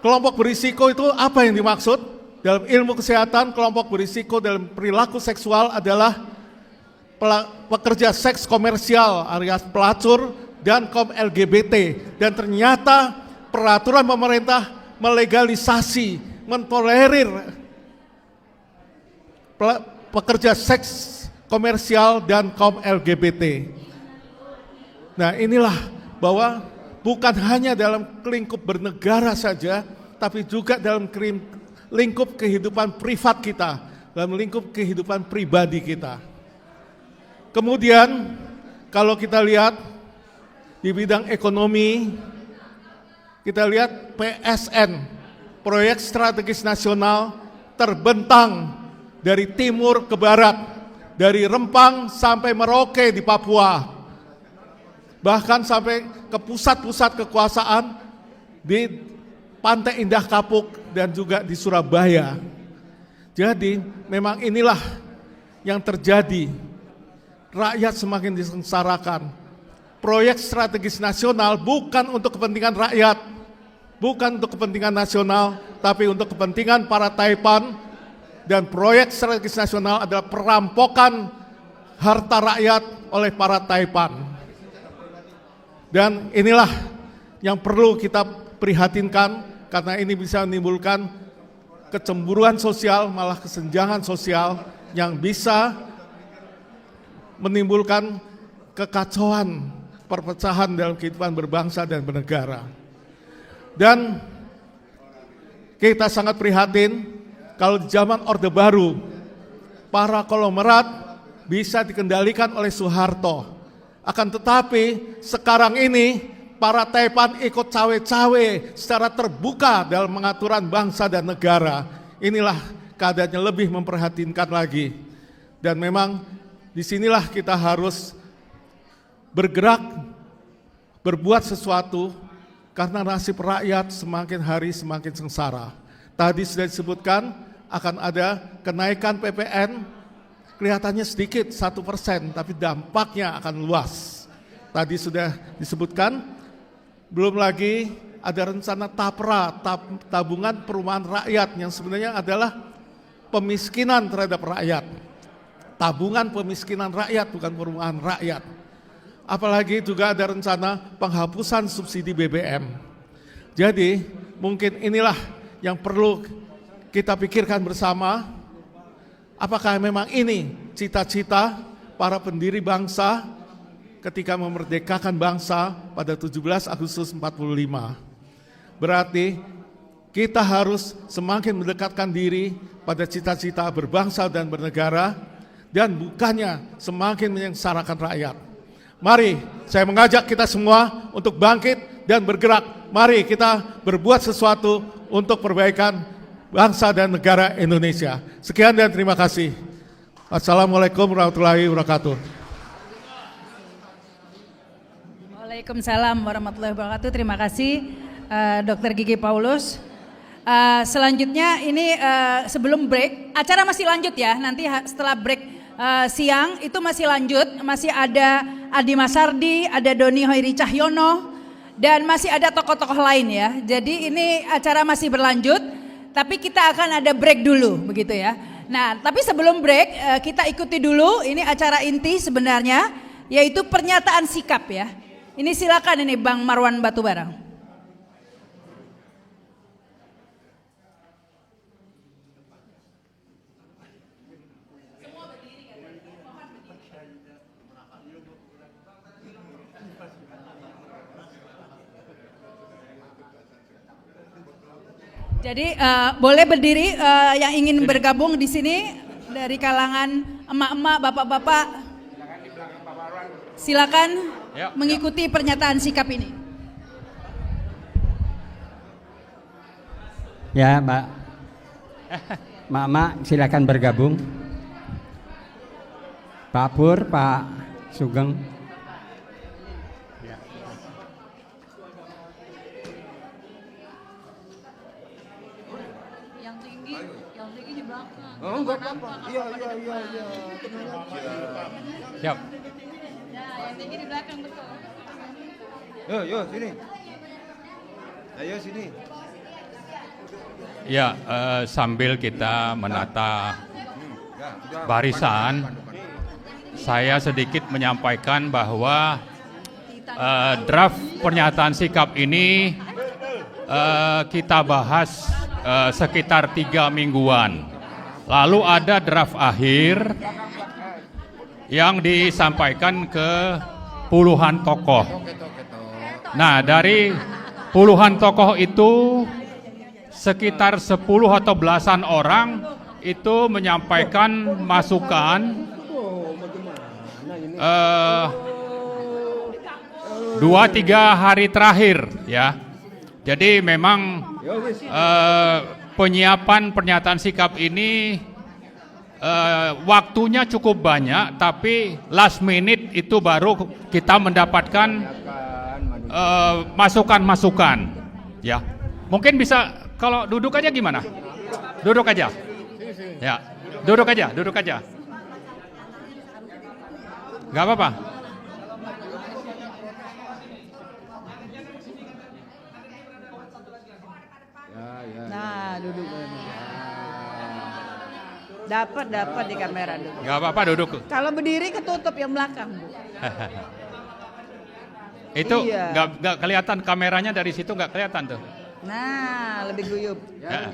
Kelompok berisiko itu apa yang dimaksud? Dalam ilmu kesehatan, kelompok berisiko dalam perilaku seksual adalah pekerja seks komersial alias pelacur dan kaum LGBT. Dan ternyata peraturan pemerintah melegalisasi, mentolerir pekerja seks komersial dan kaum LGBT. Nah, inilah bahwa bukan hanya dalam lingkup bernegara saja, tapi juga dalam lingkup kehidupan privat kita, dalam lingkup kehidupan pribadi kita. Kemudian kalau kita lihat di bidang ekonomi, kita lihat PSN, Proyek Strategis Nasional, terbentang dari timur ke barat, dari Rempang sampai Merauke di Papua, bahkan sampai ke pusat-pusat kekuasaan di Pantai Indah Kapuk dan juga di Surabaya. Jadi memang inilah yang terjadi, rakyat semakin disengsarakan. Proyek strategis nasional bukan untuk kepentingan rakyat, bukan untuk kepentingan nasional, tapi untuk kepentingan para taipan. Dan proyek strategis nasional adalah perampokan harta rakyat oleh para taipan. Dan inilah yang perlu kita prihatinkan, karena ini bisa menimbulkan kecemburuan sosial, malah kesenjangan sosial yang bisa menimbulkan kekacauan, perpecahan dalam kehidupan berbangsa dan bernegara. Dan kita sangat prihatin kalau di zaman Orde Baru, para konglomerat bisa dikendalikan oleh Soeharto. Akan tetapi sekarang ini para taipan ikut cawe-cawe secara terbuka dalam pengaturan bangsa dan negara. Inilah keadaannya lebih memperhatikan lagi. Dan memang disinilah kita harus bergerak, berbuat sesuatu, karena nasib rakyat semakin hari semakin sengsara. Tadi sudah disebutkan akan ada kenaikan PPN, kelihatannya sedikit 1%, tapi dampaknya akan luas. Tadi sudah disebutkan, belum lagi ada rencana TAPRA, tabungan perumahan rakyat, yang sebenarnya adalah pemiskinan terhadap rakyat. Tabungan pemiskinan rakyat, bukan perumahan rakyat. Apalagi juga ada rencana penghapusan subsidi BBM. Jadi mungkin inilah yang perlu kita pikirkan bersama. Apakah memang ini cita-cita para pendiri bangsa ketika memerdekakan bangsa pada 17 Agustus 45. Berarti kita harus semakin mendekatkan diri pada cita-cita berbangsa dan bernegara, dan bukannya semakin menyengsarakan rakyat. Mari saya mengajak kita semua untuk bangkit dan bergerak. Mari kita berbuat sesuatu untuk perbaikan bangsa dan negara Indonesia. Sekian dan terima kasih. Assalamualaikum warahmatullahi wabarakatuh. Waalaikumsalam warahmatullahi wabarakatuh. Terima kasih Dr. Gigi Paulus. Selanjutnya ini sebelum break, acara masih lanjut ya. Nanti setelah break siang itu masih lanjut, masih ada Adi Masardi, ada Doni Hoiri Cahyono, dan masih ada tokoh-tokoh lain ya. Jadi ini acara masih berlanjut, tapi kita akan ada break dulu begitu ya. Nah, tapi sebelum break kita ikuti dulu ini acara inti sebenarnya, yaitu pernyataan sikap ya. Ini silakan ini Bang Marwan Batubarang. Jadi boleh berdiri yang ingin bergabung di sini dari kalangan emak-emak, bapak-bapak. Silakan mengikuti pernyataan sikap ini. Ya, Mbak. Mak-mak silakan bergabung. Pak Pur, Pak Sugeng. Oh, enggak apa-apa. Iya. Siap. Ya, yang tinggi di belakang betul. Yo, sini. Ayo sini. Ya, sambil kita menata barisan, saya sedikit menyampaikan bahwa draft pernyataan sikap ini kita bahas sekitar 3 mingguan. Lalu ada draft akhir yang disampaikan ke puluhan tokoh. Nah, dari puluhan tokoh itu sekitar 10 atau belasan orang itu menyampaikan masukan 2-3 hari terakhir ya. Jadi memang penyiapan pernyataan sikap ini waktunya cukup banyak, tapi last minute itu baru kita mendapatkan masukan-masukan. Ya, mungkin bisa kalau duduk aja gimana? Duduk aja. Ya, duduk aja. Gak apa-apa. Nah, duduk. Dapat di kamera duduk. Gak apa-apa duduk. Kalau berdiri ketutup yang belakang, Bu. Itu iya. Gak kelihatan kameranya dari situ, gak kelihatan tuh. Nah, lebih guyup. Ya.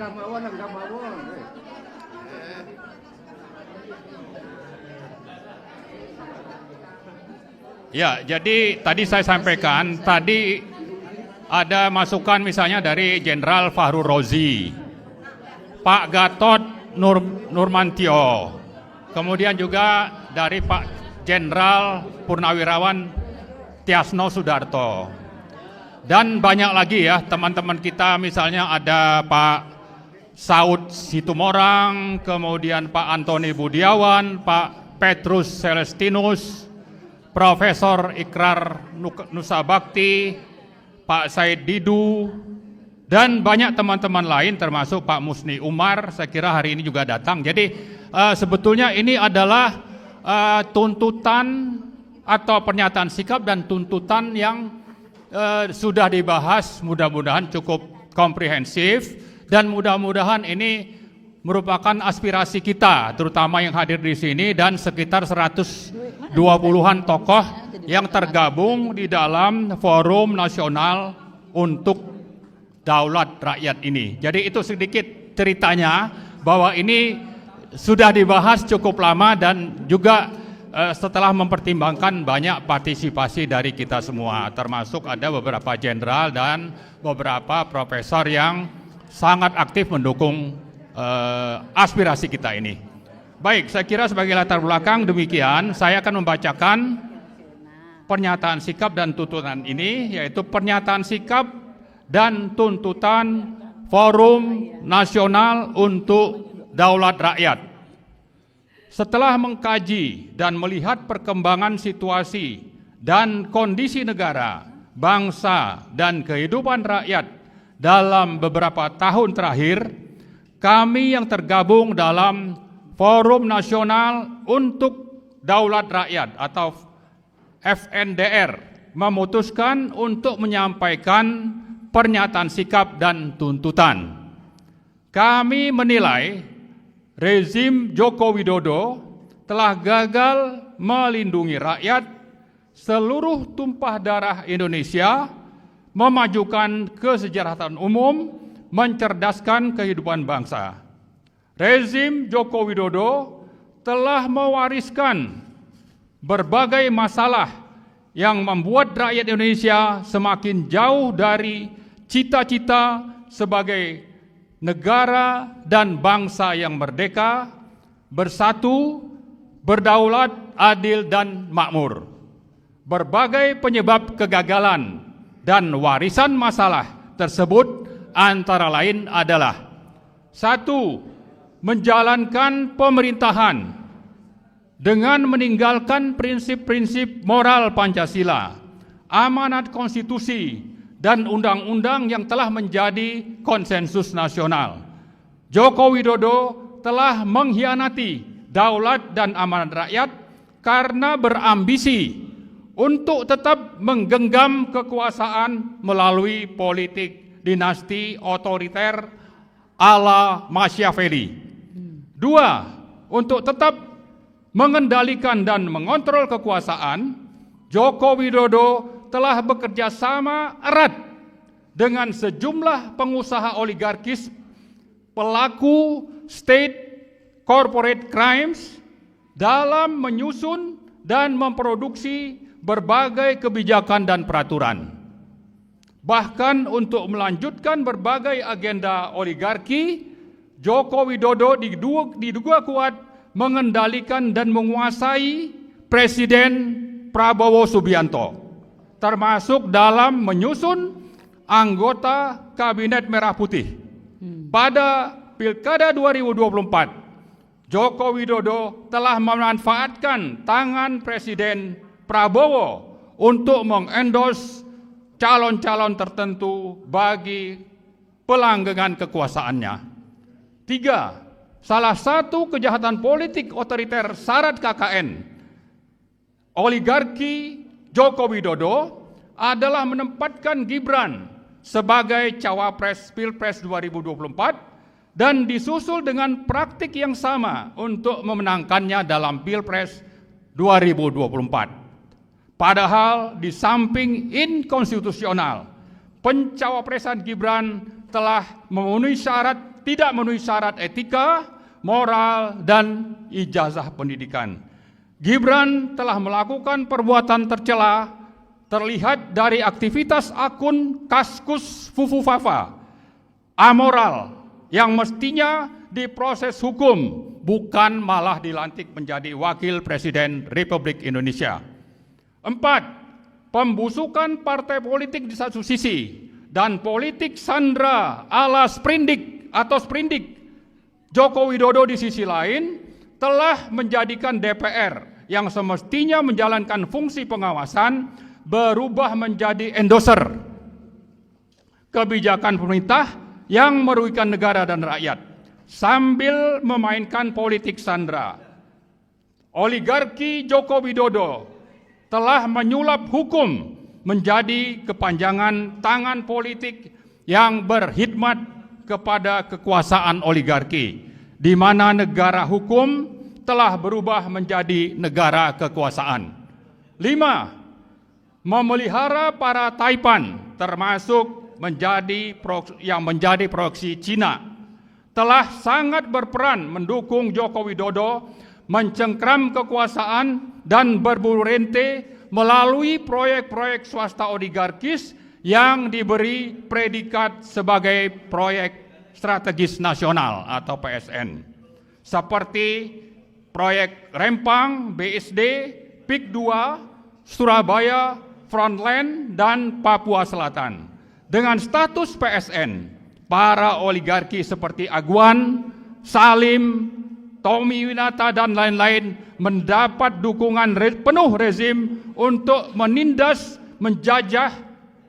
Ya, jadi tadi saya sampaikan, tadi ada masukan misalnya dari Jenderal Fahru Rozi, Pak Gatot Nurmantio, kemudian juga dari Pak Jenderal Purnawirawan Tiasno Sudarto. Dan banyak lagi ya teman-teman kita, misalnya ada Pak Saud Situmorang, kemudian Pak Antoni Budiawan, Pak Petrus Celestinus, Profesor Ikrar Nusa Bakti, Pak Said Didu, dan banyak teman-teman lain termasuk Pak Musni Umar, saya kira hari ini juga datang. Jadi sebetulnya ini adalah tuntutan atau pernyataan sikap dan tuntutan yang sudah dibahas, mudah-mudahan cukup komprehensif, dan mudah-mudahan ini merupakan aspirasi kita, terutama yang hadir di sini dan sekitar 120-an tokoh yang tergabung di dalam Forum Nasional untuk Daulat Rakyat ini. Jadi itu sedikit ceritanya, bahwa ini sudah dibahas cukup lama dan juga setelah mempertimbangkan banyak partisipasi dari kita semua, termasuk ada beberapa jenderal dan beberapa profesor yang sangat aktif mendukung aspirasi kita ini. Baik, saya kira sebagai latar belakang demikian, saya akan membacakan pernyataan sikap dan tuntutan ini, yaitu pernyataan sikap dan tuntutan Forum Nasional untuk Daulat Rakyat. Setelah mengkaji dan melihat perkembangan situasi dan kondisi negara, bangsa, dan kehidupan rakyat dalam beberapa tahun terakhir, kami yang tergabung dalam Forum Nasional untuk Daulat Rakyat atau FNDR memutuskan untuk menyampaikan pernyataan sikap dan tuntutan. Kami menilai rezim Joko Widodo telah gagal melindungi rakyat, seluruh tumpah darah Indonesia, memajukan kesejahteraan umum, mencerdaskan kehidupan bangsa. Rezim Joko Widodo telah mewariskan berbagai masalah yang membuat rakyat Indonesia semakin jauh dari cita-cita sebagai negara dan bangsa yang merdeka, bersatu, berdaulat, adil, dan makmur. Berbagai penyebab kegagalan dan warisan masalah tersebut antara lain adalah: 1. Menjalankan pemerintahan dengan meninggalkan prinsip-prinsip moral Pancasila, amanat konstitusi, dan undang-undang yang telah menjadi konsensus nasional. Joko Widodo telah mengkhianati daulat dan amanat rakyat karena berambisi untuk tetap menggenggam kekuasaan melalui politik dinasti otoriter ala Machiavelli. 2. Untuk tetap mengendalikan dan mengontrol kekuasaan, Joko Widodo telah bekerja sama erat dengan sejumlah pengusaha oligarkis, pelaku state corporate crimes dalam menyusun dan memproduksi berbagai kebijakan dan peraturan. Bahkan untuk melanjutkan berbagai agenda oligarki, Joko Widodo diduga kuat mengendalikan dan menguasai Presiden Prabowo Subianto, termasuk dalam menyusun anggota Kabinet Merah Putih. Pada Pilkada 2024, Joko Widodo telah memanfaatkan tangan Presiden Prabowo untuk mengendorse calon-calon tertentu bagi pelanggengan kekuasaannya. 3. Salah satu kejahatan politik otoriter syarat KKN oligarki Joko Widodo adalah menempatkan Gibran sebagai cawapres Pilpres 2024 dan disusul dengan praktik yang sama untuk memenangkannya dalam Pilpres 2024. Padahal di samping inkonstitusional, pencawapresan Gibran telah tidak memenuhi syarat etika, moral, dan ijazah pendidikan. Gibran telah melakukan perbuatan tercela terlihat dari aktivitas akun Kaskus Fufufafa, amoral, yang mestinya diproses hukum, bukan malah dilantik menjadi Wakil Presiden Republik Indonesia. 4. pembusukan partai politik di satu sisi, dan politik sandra ala sprindik atau sprindik Joko Widodo di sisi lain telah menjadikan DPR yang semestinya menjalankan fungsi pengawasan berubah menjadi endorser kebijakan pemerintah yang merugikan negara dan rakyat sambil memainkan politik sandra. Oligarki Joko Widodo telah menyulap hukum menjadi kepanjangan tangan politik yang berkhidmat kepada kekuasaan oligarki, di mana negara hukum telah berubah menjadi negara kekuasaan. 5. Memelihara para taipan, termasuk yang menjadi proksi Cina, telah sangat berperan mendukung Joko Widodo mencengkram kekuasaan dan berburu rente melalui proyek-proyek swasta oligarkis yang diberi predikat sebagai proyek strategis nasional atau PSN, seperti proyek Rempang, BSD, PIK 2, Surabaya, Frontline, dan Papua Selatan. Dengan status PSN, para oligarki seperti Aguan, Salim, Tommy Winata, dan lain-lain mendapat dukungan penuh rezim untuk menindas, menjajah,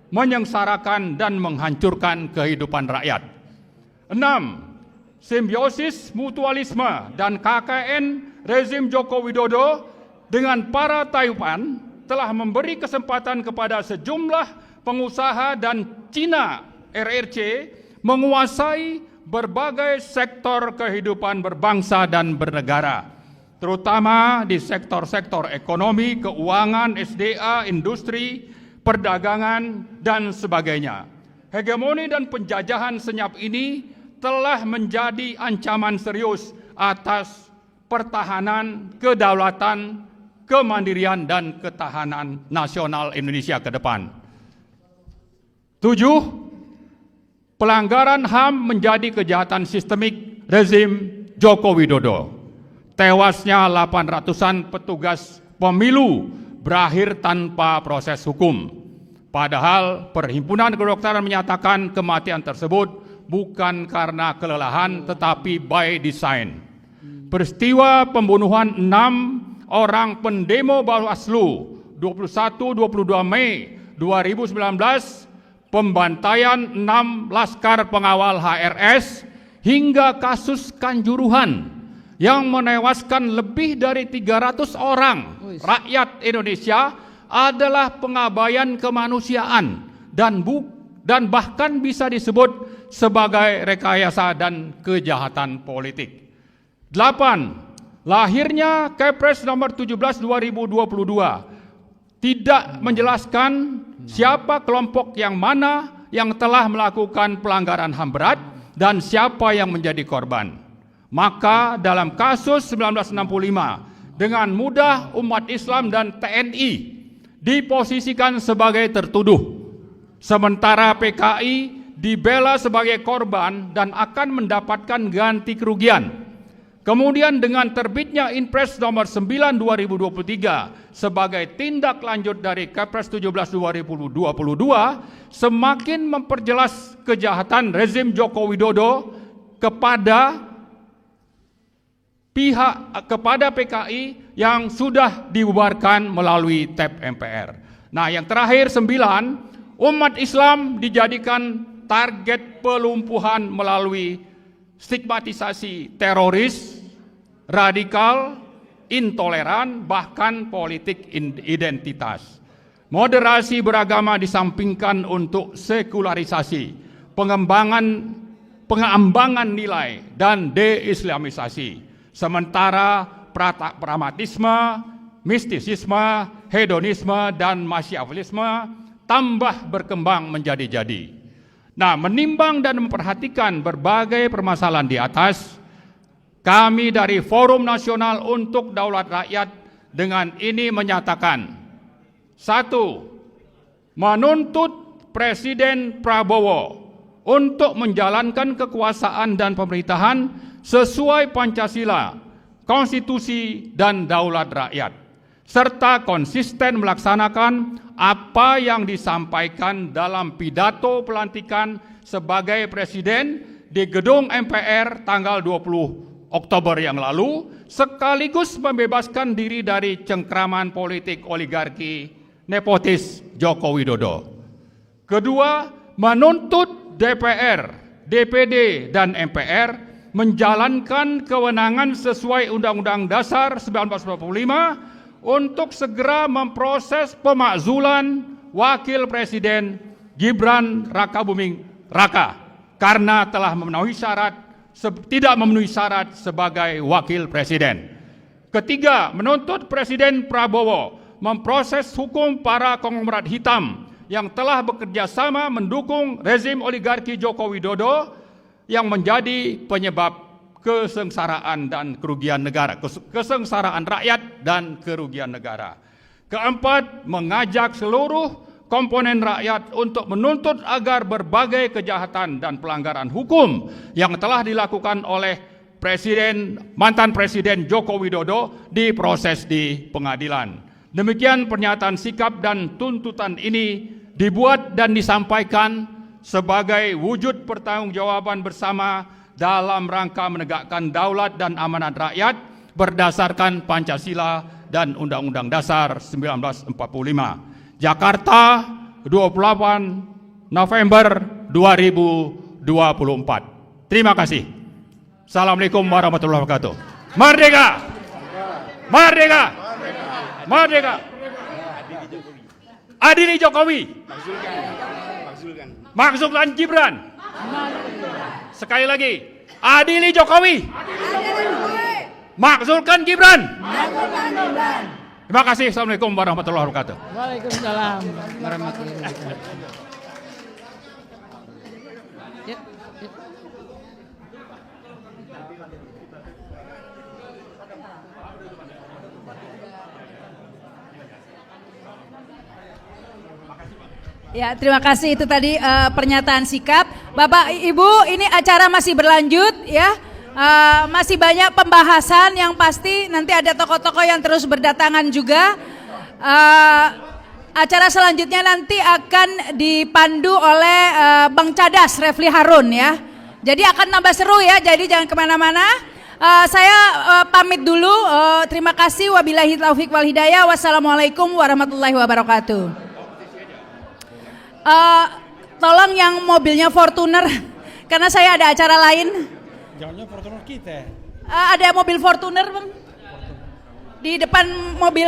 menyengsarakan, dan menghancurkan kehidupan rakyat. 6. Simbiosis mutualisme dan KKN rezim Joko Widodo dengan para taipan telah memberi kesempatan kepada sejumlah pengusaha dan Cina RRC menguasai berbagai sektor kehidupan berbangsa dan bernegara, terutama di sektor-sektor ekonomi, keuangan, SDA, industri, perdagangan, dan sebagainya. Hegemoni dan penjajahan senyap ini telah menjadi ancaman serius atas pertahanan, kedaulatan, kemandirian, dan ketahanan nasional Indonesia ke depan. 7. Pelanggaran HAM menjadi kejahatan sistemik rezim Joko Widodo. Tewasnya 800-an petugas pemilu berakhir tanpa proses hukum. Padahal Perhimpunan Kedokteran menyatakan kematian tersebut bukan karena kelelahan tetapi by design. Peristiwa pembunuhan 6 orang pendemo Bawaslu 21-22 Mei 2019, pembantaian 6 laskar pengawal HRS, hingga kasus Kanjuruhan yang menewaskan lebih dari 300 orang rakyat Indonesia adalah pengabaian kemanusiaan dan bahkan bisa disebut sebagai rekayasa dan kejahatan politik. 8. Lahirnya Kepres nomor 17 2022 tidak menjelaskan siapa kelompok yang mana yang telah melakukan pelanggaran HAM berat dan siapa yang menjadi korban. Maka dalam kasus 1965 dengan mudah umat Islam dan TNI diposisikan sebagai tertuduh, sementara PKI dibela sebagai korban dan akan mendapatkan ganti kerugian. Kemudian dengan terbitnya Inpres nomor 9 2023 sebagai tindak lanjut dari Kepres 17 2022 semakin memperjelas kejahatan rezim Joko Widodo kepada PKI yang sudah dibubarkan melalui TAP MPR. Nah, yang terakhir 9, umat Islam dijadikan target pelumpuhan melalui stigmatisasi teroris, radikal, intoleran, bahkan politik identitas. Moderasi beragama disampingkan untuk sekularisasi, pengembangan nilai, dan deislamisasi. Sementara pragmatisme, mistisisme, hedonisme, dan masyafilisme tambah berkembang menjadi-jadi. Nah, menimbang dan memperhatikan berbagai permasalahan di atas, kami dari Forum Nasional untuk Daulat Rakyat dengan ini menyatakan: 1. Menuntut Presiden Prabowo untuk menjalankan kekuasaan dan pemerintahan sesuai Pancasila, Konstitusi, dan Daulat Rakyat. serta konsisten melaksanakan apa yang disampaikan dalam pidato pelantikan sebagai Presiden di Gedung MPR tanggal 20 Oktober yang lalu, sekaligus membebaskan diri dari cengkraman politik oligarki nepotis Joko Widodo. Kedua, menuntut DPR, DPD, dan MPR menjalankan kewenangan sesuai Undang-Undang Dasar 1945 untuk segera memproses pemakzulan Wakil Presiden Gibran Rakabuming Raka karena telah tidak memenuhi syarat sebagai Wakil Presiden. Ketiga, menuntut Presiden Prabowo memproses hukum para konglomerat hitam yang telah bekerja sama mendukung rezim oligarki Joko Widodo yang menjadi penyebab kesengsaraan dan kerugian negara, kesengsaraan rakyat dan kerugian negara. Keempat, mengajak seluruh komponen rakyat untuk menuntut agar berbagai kejahatan dan pelanggaran hukum yang telah dilakukan oleh mantan Presiden Joko Widodo diproses di pengadilan. Demikian pernyataan sikap dan tuntutan ini dibuat dan disampaikan sebagai wujud pertanggungjawaban bersama dalam rangka menegakkan daulat dan amanat rakyat berdasarkan Pancasila dan Undang-Undang Dasar 1945. Jakarta, 28 November 2024. Terima kasih. Assalamualaikum warahmatullahi wabarakatuh. Merdeka! Merdeka! Merdeka! Adili Jokowi. Makzulkan Gibran. Sekali lagi, adili Jokowi. Makzulkan Gibran. Terima kasih. Assalamualaikum warahmatullahi wabarakatuh. Waalaikumsalam warahmatullahi wabarakatuh. Ya, terima kasih, itu tadi pernyataan sikap. Bapak Ibu, ini acara masih berlanjut ya. Masih banyak pembahasan yang pasti nanti ada tokoh-tokoh yang terus berdatangan juga. Acara selanjutnya nanti akan dipandu oleh Bang Cadas Refli Harun ya. Jadi akan nambah seru ya, jadi jangan kemana-mana. Saya pamit dulu. Terima kasih. Wabillahi taufiq wal hidayah. Wassalamualaikum warahmatullahi wabarakatuh. Tolong yang mobilnya Fortuner, karena saya ada acara lain. Jangannya Fortuner kita. Ada mobil Fortuner Bang, di depan mobil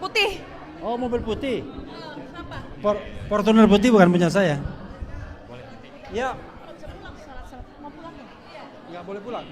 putih. Oh, mobil putih. Fortuner putih bukan punya saya. Ya. Nggak boleh pulang.